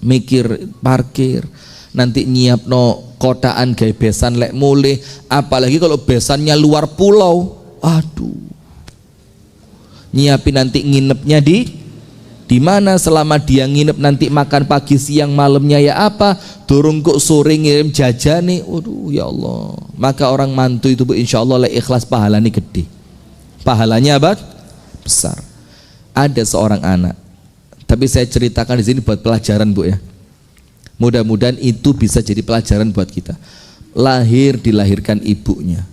S2: mikir parkir, nanti nyiap no kotaan gaya besan lek mulai, apalagi kalau besannya luar pulau. Aduh, nyiapin nanti nginepnya di mana, selama dia nginep nanti makan pagi siang malamnya ya apa, durung kok sore ngirim jajane. Waduh ya Allah. Maka orang mantu itu Bu, insya Allah lek ikhlas pahalanya gede, pahalanya apa? Besar. Ada seorang anak, tapi saya ceritakan di sini buat pelajaran Bu ya. Mudah-mudahan itu bisa jadi pelajaran buat kita. Dilahirkan ibunya,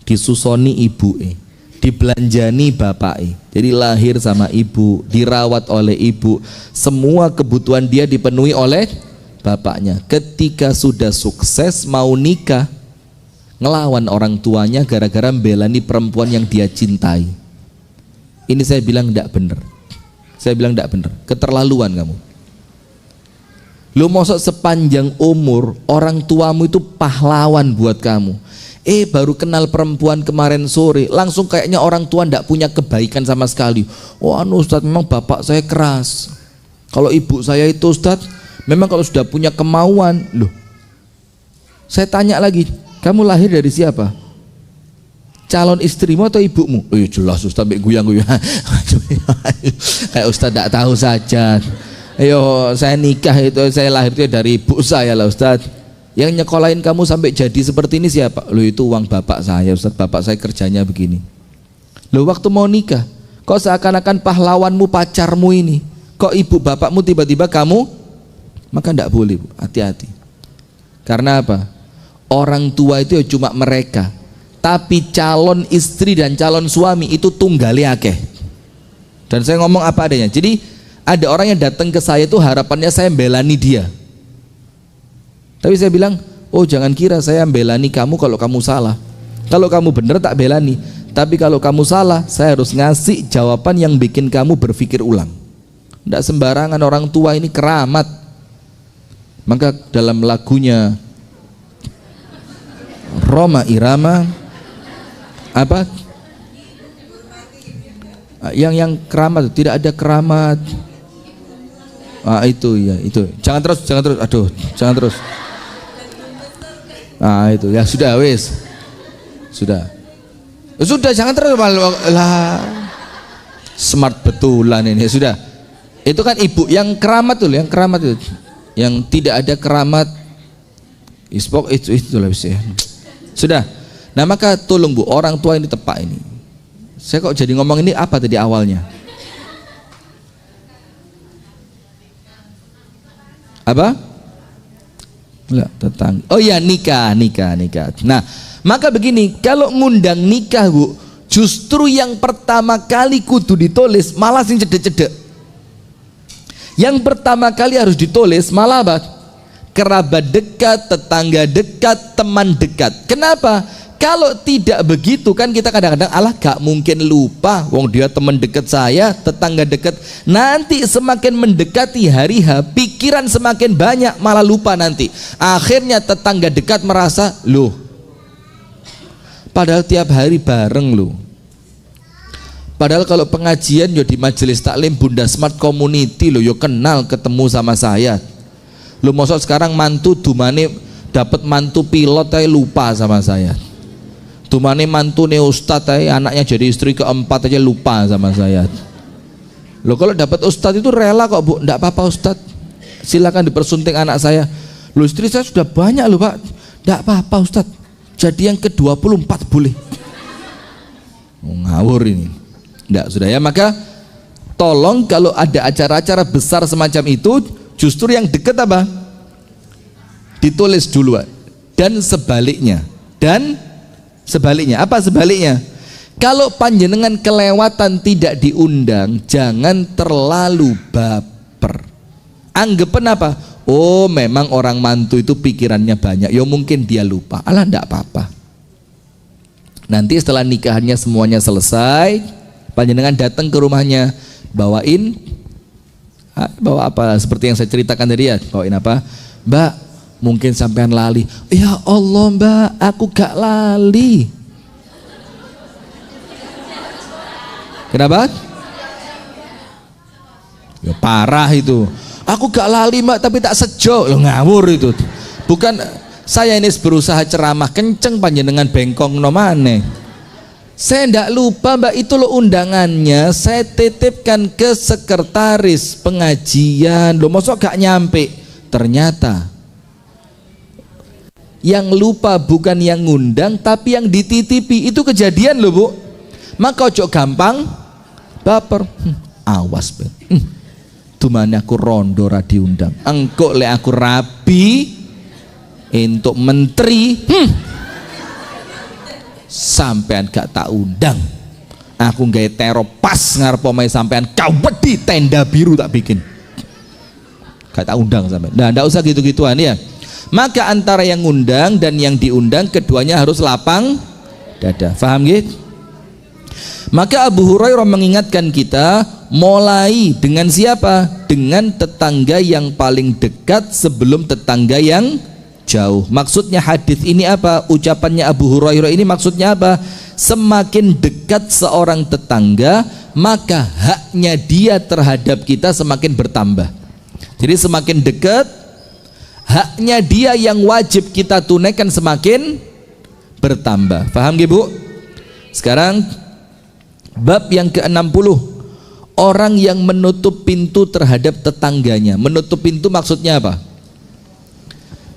S2: disusoni ibu, dibelanjani bapak, jadi lahir sama ibu, dirawat oleh ibu, semua kebutuhan dia dipenuhi oleh bapaknya. Ketika sudah sukses mau nikah, ngelawan orang tuanya gara-gara membelani perempuan yang dia cintai. Ini saya bilang tidak benar. Saya bilang tidak benar, keterlaluan kamu. Lu mosok sepanjang umur orang tuamu itu pahlawan buat kamu. Baru kenal perempuan kemarin sore, langsung kayaknya orang tua ndak punya kebaikan sama sekali. Oh Ustadz, memang bapak saya keras. Kalau ibu saya itu Ustadz, memang kalau sudah punya kemauan. Loh, saya tanya lagi, kamu lahir dari siapa? Calon istrimu atau ibumu? Oh iya jelas Ustadz, guyang-guyang. Kayak Ustadz ndak tahu saja. Ayo saya nikah itu, saya lahir itu dari ibu saya lah Ustadz. Yang nyekolahin kamu sampai jadi seperti ini siapa? Loh itu uang bapak saya Ustadz, bapak saya kerjanya begini. Loh waktu mau nikah, kok seakan-akan pahlawanmu pacarmu ini, kok ibu bapakmu tiba-tiba kamu? Maka tidak boleh Bu, hati-hati. Karena apa? Orang tua itu ya cuma mereka, tapi calon istri dan calon suami itu tunggali akeh. Dan saya ngomong apa adanya. Jadi ada orang yang datang ke saya itu harapannya saya belani dia. Tapi saya bilang, oh jangan kira saya belani kamu kalau kamu salah. Kalau kamu benar tak belani. Tapi kalau kamu salah, saya harus ngasih jawaban yang bikin kamu berpikir ulang. Tidak sembarangan, orang tua ini keramat. Maka dalam lagunya Roma Irama apa? Yang keramat, tidak ada keramat. Itu ya, itu. Jangan terus. Aduh, jangan terus. Itu ya sudah wis. Sudah jangan terus lah. Smart betulan ini sudah. Itu kan ibu yang keramat tuh, yang keramat itu. Yang tidak ada keramat. Ispok itu lah bisa. Sudah. Nah, maka tolong Bu, orang tua ini tepak ini. Saya kok jadi ngomong ini apa tadi awalnya? Apa? Enggak, tetangga. Oh ya, nikah. Nah, maka begini, kalau ngundang nikah Bu, justru yang pertama kali kudu ditulis malah sing cedek-cedek. Yang pertama kali harus ditulis malah apa? Kerabat dekat, tetangga dekat, teman dekat. Kenapa? Kalau tidak begitu kan kita kadang-kadang gak mungkin lupa, wong dia teman dekat saya, tetangga dekat. Nanti semakin mendekati hari H, pikiran semakin banyak, malah lupa nanti. Akhirnya tetangga dekat merasa, loh padahal tiap hari bareng loh. Padahal kalau pengajian yo di majelis taklim Bunda Smart Community loh, yo kenal ketemu sama saya. Loh mosok sekarang mantu dumane dapat mantu pilot aja lupa sama saya. Dumane mantu nih ustadz anaknya jadi istri keempat aja lupa sama saya. Loh kalau dapat ustadz itu rela kok Bu, enggak apa-apa ustadz, silakan dipersunting anak saya. Loh istri saya sudah banyak loh Pak, enggak apa-apa ustadz, jadi yang ke-24 boleh. Ngawur ini. Enggak sudah ya. Maka tolong kalau ada acara-acara besar semacam itu, justru yang dekat apa? Ditulis duluan. Dan sebaliknya, apa sebaliknya? Kalau panjenengan kelewatan tidak diundang, jangan terlalu baper. Anggapan apa? Oh, memang orang mantu itu pikirannya banyak, ya mungkin dia lupa. Alah, enggak apa-apa. Nanti setelah nikahannya semuanya selesai, panjenengan datang ke rumahnya, bawa apa? Seperti yang saya ceritakan tadi ya, bawain apa? Mbak, mungkin sampean lali. Ya Allah Mbak, aku gak lali. Kenapa? Ya parah itu. Aku gak lali Mbak, tapi tak sejo. Loh, ngawur itu. Bukan saya ini berusaha ceramah kenceng panjenengan bengkong nomane. Saya ndak lupa Mbak, itu loh undangannya saya titipkan ke sekretaris pengajian. Loh mosok gak nyampe. Ternyata yang lupa bukan yang ngundang tapi yang dititipi. Itu kejadian loh Bu. Maka ojo gampang baper. Awas Ben. Dumane aku rondo ra diundang. Engko lek aku rabi untuk menteri, sampean gak tak undang. Aku nggawe tero pas ngarep omahe sampean, kawedi tenda biru tak bikin. Gak tak undang sampean. Nah, ndak usah gitu-gituan ya. Maka antara yang ngundang dan yang diundang keduanya harus lapang dada. Paham gitu? Maka Abu Hurairah mengingatkan kita mulai dengan siapa? Dengan tetangga yang paling dekat sebelum tetangga yang jauh. Maksudnya hadis ini apa? Ucapannya Abu Hurairah ini maksudnya apa? Semakin dekat seorang tetangga, maka haknya dia terhadap kita semakin bertambah. Jadi semakin dekat, haknya dia yang wajib kita tunaikan semakin bertambah. Paham gak Bu? Sekarang bab yang ke-60, orang yang menutup pintu terhadap tetangganya. Menutup pintu maksudnya apa?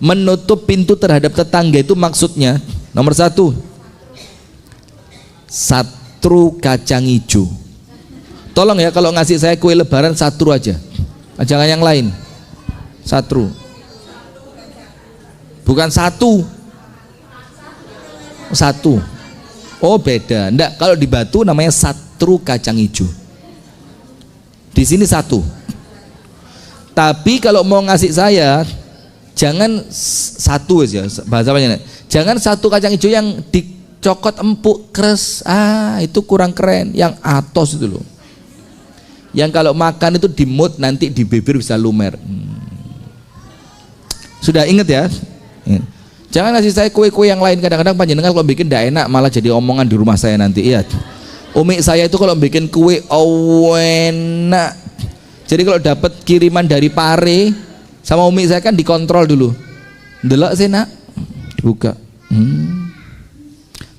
S2: Menutup pintu terhadap tetangga itu maksudnya nomor satu, satru kacang hijau. Tolong ya kalau ngasih saya kue lebaran satru aja, jangan yang lain. Satru, bukan satu. Oh beda, enggak, kalau di Batu namanya satru kacang hijau. Di sini satu. Tapi kalau mau ngasih saya, jangan satu aja, bahasa apa? Jangan satu kacang hijau yang dicokot empuk keres. Itu kurang keren. Yang atos itu loh. Yang kalau makan itu dimut nanti di bibir bisa lumer. Sudah ingat ya? Jangan ngasih saya kue-kue yang lain. Kadang-kadang panjenengan kalau bikin tidak enak malah jadi omongan di rumah saya nanti. Iya. Umi saya itu kalau bikin kue enak. Jadi kalau dapat kiriman dari Pare sama umi saya kan dikontrol dulu. Ndelok sih nak. Buka.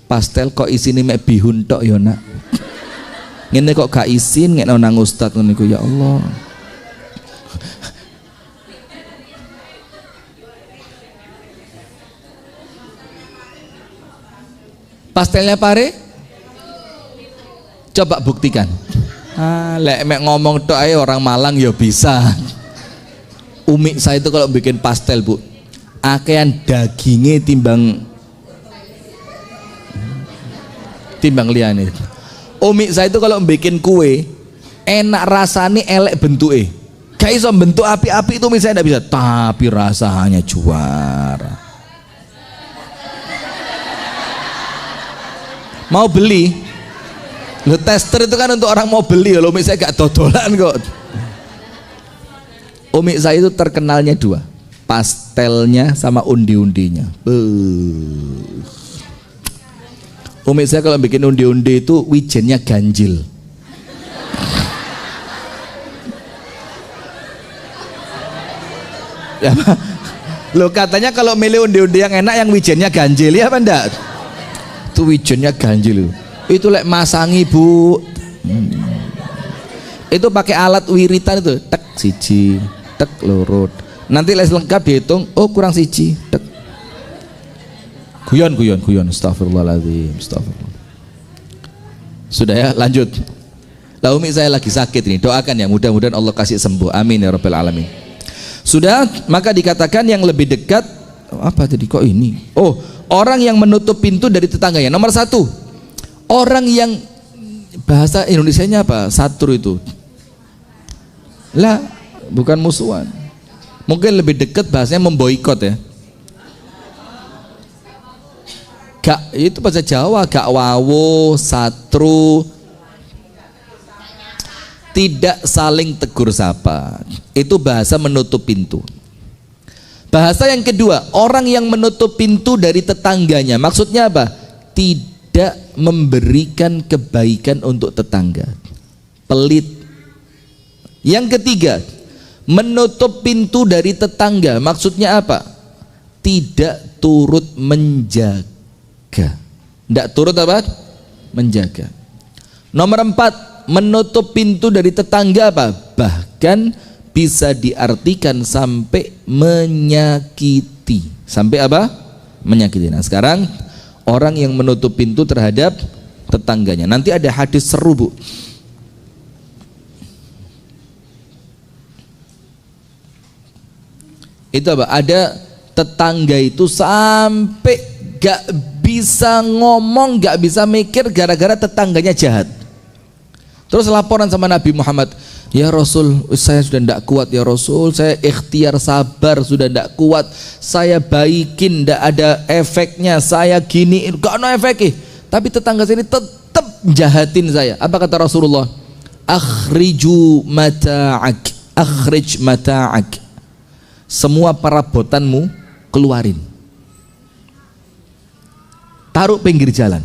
S2: Pastel kok isine mek bihun tok ya nak. Ngene kok gak isin ngene nang ustaz ngono iku ya Allah. Pastelnya Pare? Coba buktikan. Lek mek ngomong tok ae orang Malang ya bisa. Umi saya itu kalau bikin pastel Bu, akean dagingnya timbang liyane. Umi saya itu kalau bikin kue enak rasanya, elek bentuknya. Gak iso bentuk api-api itu umi saya tidak bisa, tapi rasanya juara. Mau beli? Lo tester itu kan untuk orang mau beli, lo umi saya gak dodolan kok. Umi saya itu terkenalnya dua, pastelnya sama undi-undinya. Umi saya kalau bikin undi-undi itu wijennya ganjil. Ya, lo katanya kalau milih undi-undi yang enak yang wijennya ganjil, ya apa enggak? Itu wijennya ganjil. Itu lek masangi Bu. Itu pakai alat wiritan itu, tek siji, tek loro. Nanti les lengkap dihitung, oh kurang siji, tek. Guyon, astagfirullahaladzim, astagfirullah. Sudah ya, lanjut. Lah umi saya lagi sakit ini, doakan ya, mudah-mudahan Allah kasih sembuh, amin ya rabbal alamin. Sudah, maka dikatakan yang lebih dekat apa tadi kok ini? Oh, orang yang menutup pintu dari tetangganya. Nomor satu, orang yang bahasa Indonesianya apa? Satru itu. Lah, bukan musuhan. Mungkin lebih dekat bahasanya memboikot ya. Gak, itu bahasa Jawa, gak wawo, satru, tidak saling tegur sapa. Itu bahasa menutup pintu. Bahasa yang kedua, orang yang menutup pintu dari tetangganya. Maksudnya apa? Tidak memberikan kebaikan untuk tetangga. Pelit. Yang ketiga, menutup pintu dari tetangga. Maksudnya apa? Tidak turut menjaga. Tidak turut apa? Menjaga. Nomor 4, menutup pintu dari tetangga apa? Bahkan bisa diartikan sampai menyakiti. Sampai apa? Menyakiti. Nah sekarang orang yang menutup pintu terhadap tetangganya. Nanti ada hadis seru bu. Itu apa? Ada tetangga itu sampai gak bisa ngomong, gak bisa mikir gara-gara tetangganya jahat. Terus laporan sama Nabi Muhammad, ya Rasul, saya sudah tidak kuat ya Rasul, saya ikhtiar sabar sudah tidak kuat, saya baikin tidak ada efeknya, saya gini, gak ada efeknya, tapi tetangga saya ini tetap jahatin saya. Apa kata Rasulullah? Akhriju mata'ak, akhrij mata'ak, semua perabotanmu keluarin, taruh pinggir jalan.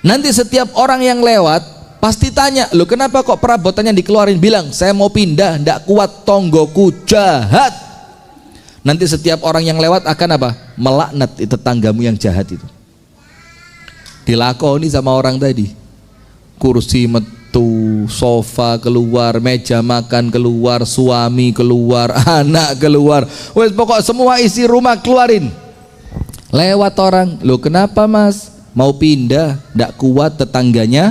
S2: Nanti setiap orang yang lewat pasti tanya, loh kenapa kok perabotannya dikeluarin? Bilang, saya mau pindah, ndak kuat, tonggoku jahat. Nanti setiap orang yang lewat akan apa? Melaknat tetanggamu yang jahat itu. Dilakoni sama orang tadi. Kursi metu, sofa keluar, meja makan keluar, suami keluar, anak keluar. Wes pokok semua isi rumah keluarin. Lewat orang, loh kenapa mas? Mau pindah, ndak kuat tetangganya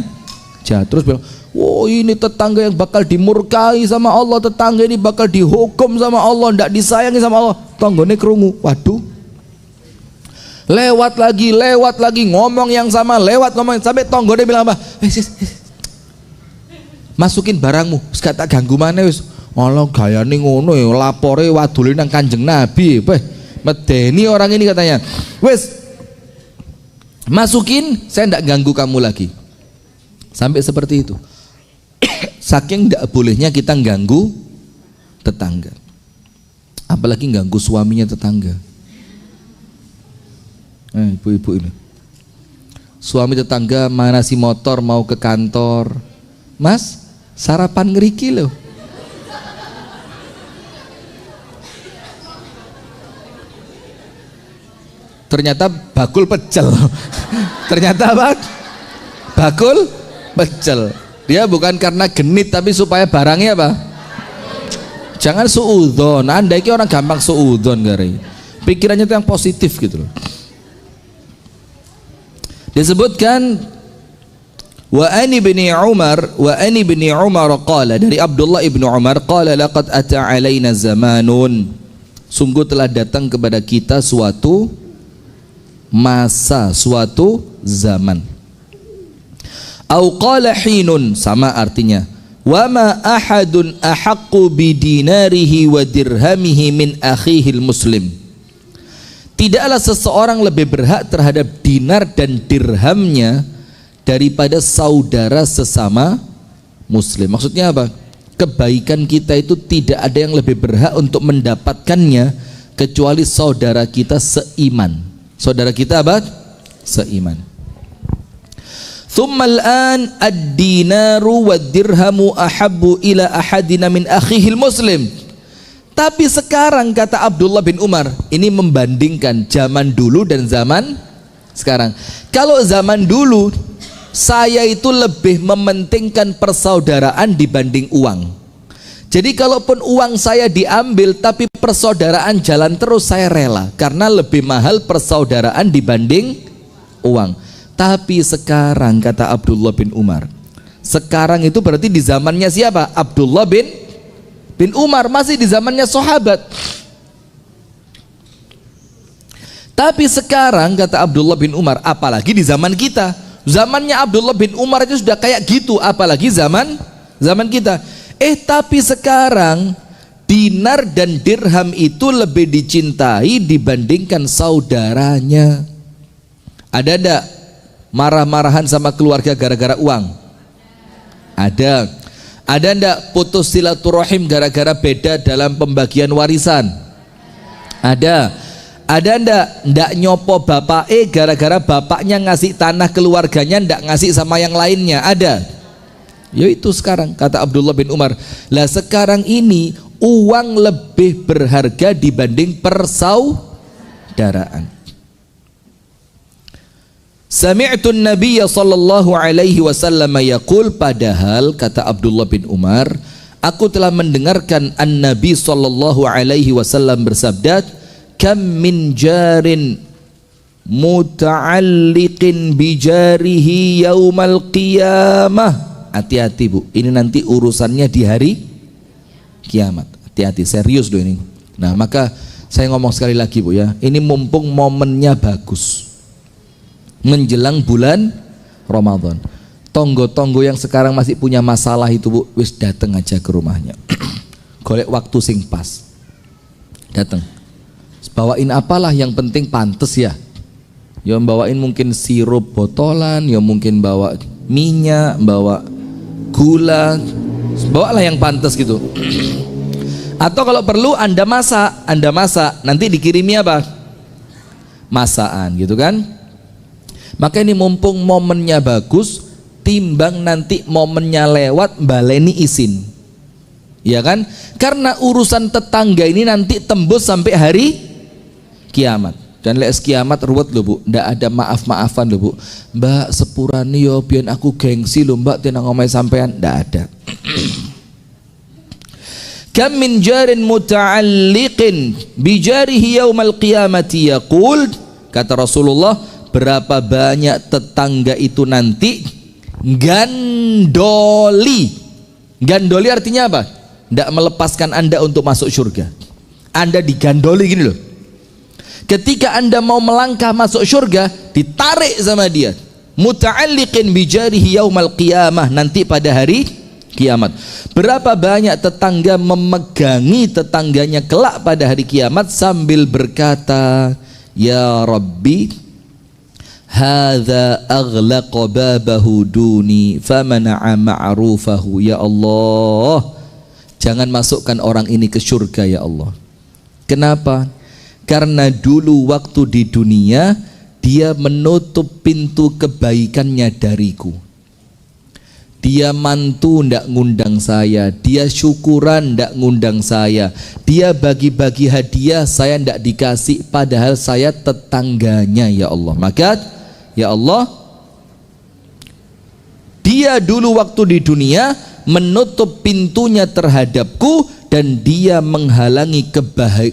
S2: jahat. Terus bilang, oh ini tetangga yang bakal dimurkai sama Allah, tetangga ini bakal dihukum sama Allah, ndak disayangi sama Allah. Tanggane kerungu, waduh. Lewat lagi, ngomong yang sama, ngomong sampai tanggane bilang apa? Masukin barangmu, gak tak ganggu mana wis. Allah gayane ngono ya, lapore wadule nang Kanjeng Nabi. Medeni orang ini katanya. Wis masukin, saya ndak ganggu kamu lagi. Sampai seperti itu. Saking ndak bolehnya kita ganggu tetangga. Apalagi ganggu suaminya tetangga. Ibu-ibu ini. Suami tetangga manasi motor mau ke kantor. Mas, sarapan ngeriki loh. Ternyata bakul pecel. Ternyata apa? Bakul pecel. Dia bukan karena genit tapi supaya barangnya apa? Jangan suudzon. Anda ini orang gampang suudzon gari. Pikirannya itu yang positif gitu loh. Disebutkan wa ani bin Umar qala, dari Abdullah ibnu Umar qala, laqad ata alaina zamanun, sungguh telah datang kepada kita suatu masa, suatu zaman. Au qala hinun, sama artinya. Wa ma ahadun ahaqqu bidinarihi wa dirhamihi min akhihil muslim. Tidaklah seseorang lebih berhak terhadap dinar dan dirhamnya daripada saudara sesama muslim. Maksudnya apa? Kebaikan kita itu tidak ada yang lebih berhak untuk mendapatkannya kecuali saudara kita seiman. Saudara kita apa? Seiman. Thumma al-an ad-dinaru wad-dirhamu ahabbu ila ahadina min akhihil muslim. Tapi sekarang, kata Abdullah bin Umar, ini membandingkan zaman dulu dan zaman sekarang. Kalau zaman dulu saya itu lebih mementingkan persaudaraan dibanding uang. Jadi kalaupun uang saya diambil tapi persaudaraan jalan terus, saya rela, karena lebih mahal persaudaraan dibanding uang. Tapi sekarang, kata Abdullah bin Umar, sekarang itu berarti di zamannya siapa? Abdullah bin Umar, masih di zamannya sahabat. Tapi sekarang kata Abdullah bin Umar, apalagi di zaman kita, zamannya Abdullah bin Umar itu sudah kayak gitu, apalagi zaman kita. Tapi sekarang dinar dan dirham itu lebih dicintai dibandingkan saudaranya. Ada enggak marah-marahan sama keluarga gara-gara uang? Ada. Ada enggak putus silaturahim gara-gara beda dalam pembagian warisan? Ada. Ada enggak nyopo bapak gara-gara bapaknya ngasih tanah keluarganya enggak ngasih sama yang lainnya? Ada. Yaitu sekarang kata Abdullah bin Umar, lah sekarang ini uang lebih berharga dibanding persaudaraan. Sami'tu an-nabiyya sallallahu alaihi wasallam yaqul, padahal kata Abdullah bin Umar, aku telah mendengarkan an-nabi sallallahu alaihi wasallam bersabda, kam min jarin muta'alliqin bijarihi yaumal qiyamah. Hati-hati Bu, ini nanti urusannya di hari kiamat. Hati-hati, serius loh ini. Nah, maka saya ngomong sekali lagi Bu ya, ini mumpung momennya bagus menjelang bulan Ramadan. Tonggo-tonggo yang sekarang masih punya masalah itu Bu, wis dateng aja ke rumahnya. Golek waktu sing pas, dateng. Bawain apalah, yang penting pantes ya. Ya bawain mungkin sirup botolan, ya mungkin bawa minyak, bawa gula, bawalah yang pantes gitu. Atau kalau perlu Anda masak, nanti dikirimi apa? Masakan gitu kan. Maka ini mumpung momennya bagus, timbang nanti momennya lewat baleni isin, ya kan? Karena urusan tetangga ini nanti tembus sampai hari kiamat. Dan lek kiamat ruwet lho Bu, ndak ada maaf-maafan lho Bu. Mbak sepurani yo biyen aku gengsi lho Mbak tenang omahe sampean, ndak ada. Kam min jarin muta'alliqin bijarihi yaumal qiyamati yaqul, kata Rasulullah, berapa banyak tetangga itu nanti gandoli. Gandoli artinya apa? Tidak melepaskan Anda untuk masuk surga. Anda digandoli gini loh. Ketika Anda mau melangkah masuk surga, ditarik sama dia. Muta'alliqin bijarihi yaumal qiyamah, nanti pada hari kiamat. Berapa banyak tetangga memegangi tetangganya kelak pada hari kiamat sambil berkata, ya Rabbi, hadza aghlaqa babahu duni famana'a ma'rufahu. Ya Allah, jangan masukkan orang ini ke surga ya Allah. Kenapa? Karena dulu waktu di dunia dia menutup pintu kebaikannya dariku. Dia mantu ndak ngundang saya, dia syukuran ndak ngundang saya, dia bagi-bagi hadiah saya ndak dikasih, padahal saya tetangganya ya Allah. Maka ya Allah, dia dulu waktu di dunia menutup pintunya terhadapku dan dia menghalangi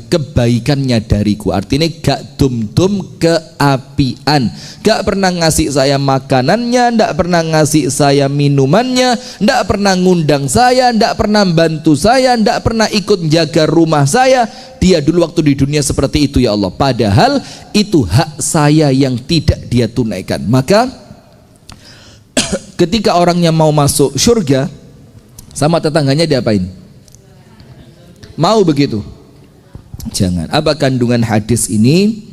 S2: kebaikannya dariku. Artinya gak dum-dum keapian, gak pernah ngasih saya makanannya, gak pernah ngasih saya minumannya, gak pernah ngundang saya, gak pernah bantu saya, gak pernah ikut jaga rumah saya. Dia dulu waktu di dunia seperti itu ya Allah, padahal itu hak saya yang tidak dia tunaikan. Maka ketika orangnya mau masuk surga, sama tetangganya diapain? Mau begitu? Jangan. Apa kandungan hadis ini?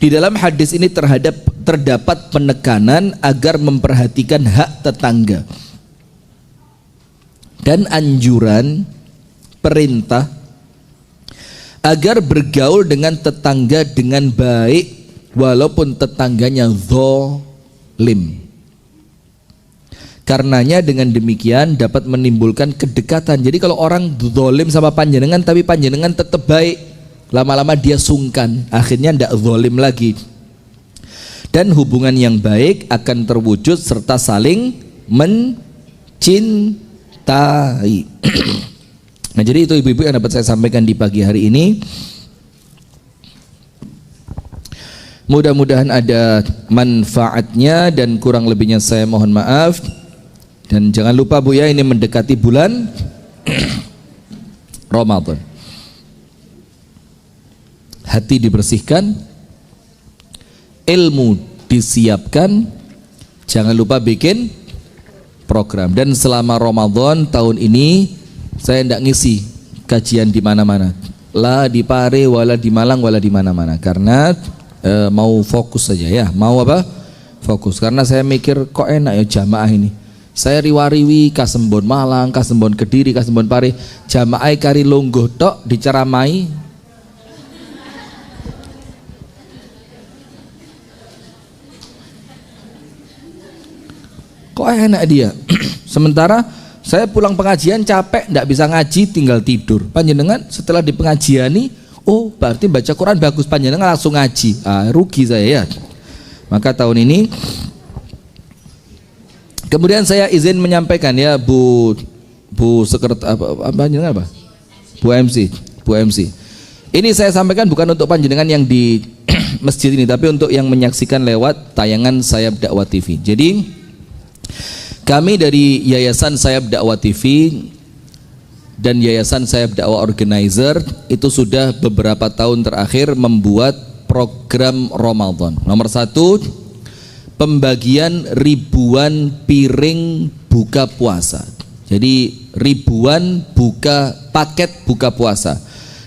S2: Di dalam hadis ini terdapat penekanan agar memperhatikan hak tetangga dan anjuran, perintah agar bergaul dengan tetangga dengan baik walaupun tetangganya zalim. Karenanya dengan demikian dapat menimbulkan kedekatan. Jadi kalau orang zalim sama panjenengan tapi panjenengan tetap baik, lama-lama dia sungkan, akhirnya tidak zalim lagi. Dan hubungan yang baik akan terwujud serta saling mencintai. Nah, jadi itu ibu-ibu yang dapat saya sampaikan di pagi hari ini. Mudah-mudahan ada manfaatnya dan kurang lebihnya saya mohon maaf. Dan jangan lupa Bu ya, ini mendekati bulan Ramadan. Hati dibersihkan, ilmu disiapkan, jangan lupa bikin program. Dan selama Ramadan tahun ini saya tidak ngisi kajian di mana-mana, lah di Pare, wala di Malang, wala di mana-mana, karena mau fokus saja ya. Mau apa? Fokus. Karena saya mikir kok enak ya jamaah ini. Saya riwariwi Kasembon Malang, Kasembon Kediri, Kasembon Pare, jamaah kari longgoh tok diceramai. Kok enak dia. Sementara saya pulang pengajian capek, tidak bisa ngaji, tinggal tidur. Panjenengan setelah di pengajian nih, oh berarti baca Quran bagus, panjenengan langsung ngaji. Rugi saya ya. Maka tahun ini kemudian saya izin menyampaikan ya Bu Sekretari apa? Bu MC. Ini saya sampaikan bukan untuk panjenengan yang di masjid ini, tapi untuk yang menyaksikan lewat tayangan Sayap Dakwah TV. Jadi kami dari Yayasan Sayap Dakwah TV dan Yayasan Sayap Dakwah Organizer itu sudah beberapa tahun terakhir membuat program Ramadan. Nomor 1, pembagian ribuan piring buka puasa. Jadi ribuan paket buka puasa.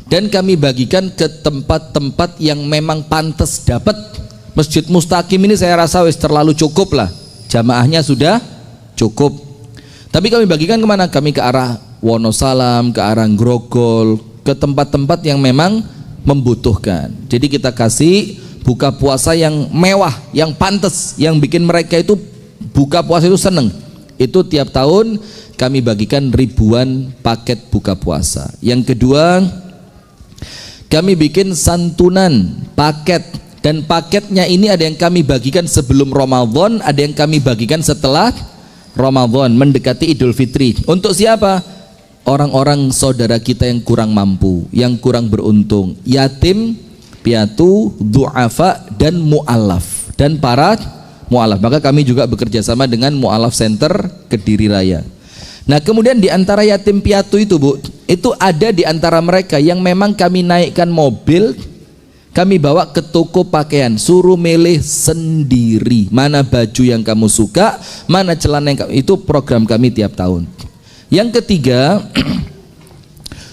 S2: Dan kami bagikan ke tempat-tempat yang memang pantas dapat. Masjid Mustaqim ini saya rasa wis terlalu cukup lah. Jamaahnya sudah cukup. Tapi kami bagikan kemana? Kami ke arah Wonosalam, ke arah Grogol, ke tempat-tempat yang memang membutuhkan. Jadi kita kasih buka puasa yang mewah, yang pantas, yang bikin mereka itu buka puasa itu seneng. Itu tiap tahun kami bagikan ribuan paket buka puasa. Yang kedua, kami bikin santunan paket, dan paketnya ini ada yang kami bagikan sebelum Ramadan, ada yang kami bagikan setelah Ramadan mendekati Idul Fitri. Untuk siapa? Orang-orang saudara kita yang kurang mampu, yang kurang beruntung, yatim, piatu, du'afa, dan mu'alaf, dan para mu'alaf. Maka kami juga bekerja sama dengan Mu'alaf Center Kediri Raya. Nah kemudian di antara yatim piatu itu Bu, itu ada di antara mereka yang memang kami naikkan mobil, kami bawa ke toko pakaian, suruh milih sendiri mana baju yang kamu suka, mana celana yang itu program kami tiap tahun. Yang ketiga,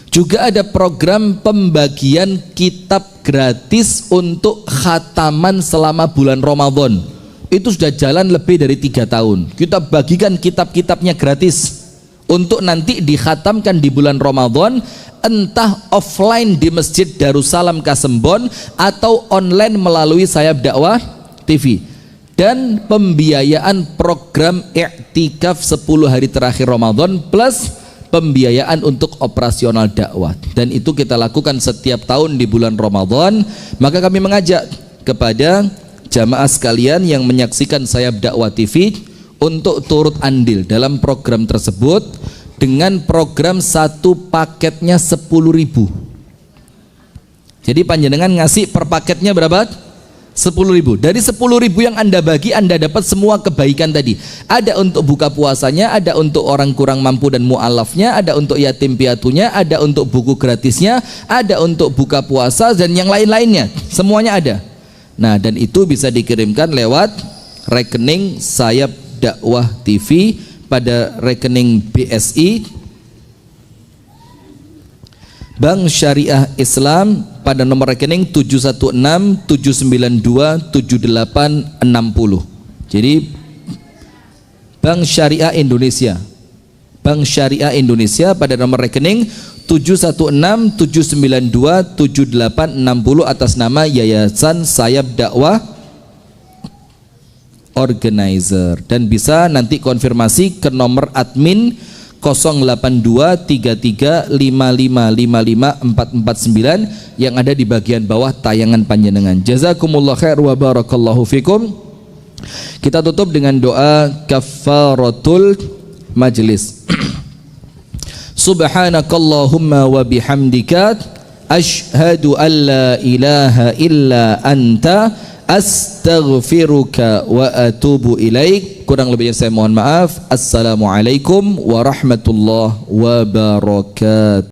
S2: juga ada program pembagian kitab gratis untuk khataman selama bulan Ramadan. Itu sudah jalan lebih dari 3 tahun. Kita bagikan kitab-kitabnya gratis untuk nanti dikhatamkan di bulan Ramadan, entah offline di Masjid Darussalam Kasembon atau online melalui Sayap Dakwah TV. Dan pembiayaan program i'tikaf 10 hari terakhir Ramadan plus pembiayaan untuk operasional dakwah, dan itu kita lakukan setiap tahun di bulan Ramadan. Maka kami mengajak kepada jamaah sekalian yang menyaksikan Sayap Dakwah TV untuk turut andil dalam program tersebut dengan program satu paketnya 10.000. Jadi panjenengan ngasih per paketnya berapa? 10.000. Dari 10.000 yang Anda bagi, Anda dapat semua kebaikan tadi. Ada untuk buka puasanya, ada untuk orang kurang mampu dan mu'alafnya, ada untuk yatim piatunya, ada untuk buku gratisnya, ada untuk buka puasa, dan yang lain-lainnya. Semuanya ada. Nah, dan itu bisa dikirimkan lewat rekening Sayap Dakwah TV pada rekening BSI, Bank Syariah Islam, pada nomor rekening 716-792-7860. Jadi Bank Syariah Indonesia, Bank Syariah Indonesia pada nomor rekening 716-792-7860 atas nama Yayasan Sayap Dakwah Organizer. Dan bisa nanti konfirmasi ke nomor admin 08233555549 yang ada di bagian bawah tayangan panjenengan. Jazakumullah khair wa barakallahu fikum. Kita tutup dengan doa kafaratul majlis. Subhanakallahumma wa bihamdika asyhadu an la ilaha illa anta astaghfiruka wa atubu ilaik. Kurang lebihnya saya mohon maaf. Assalamualaikum warahmatullahi wabarakatuh.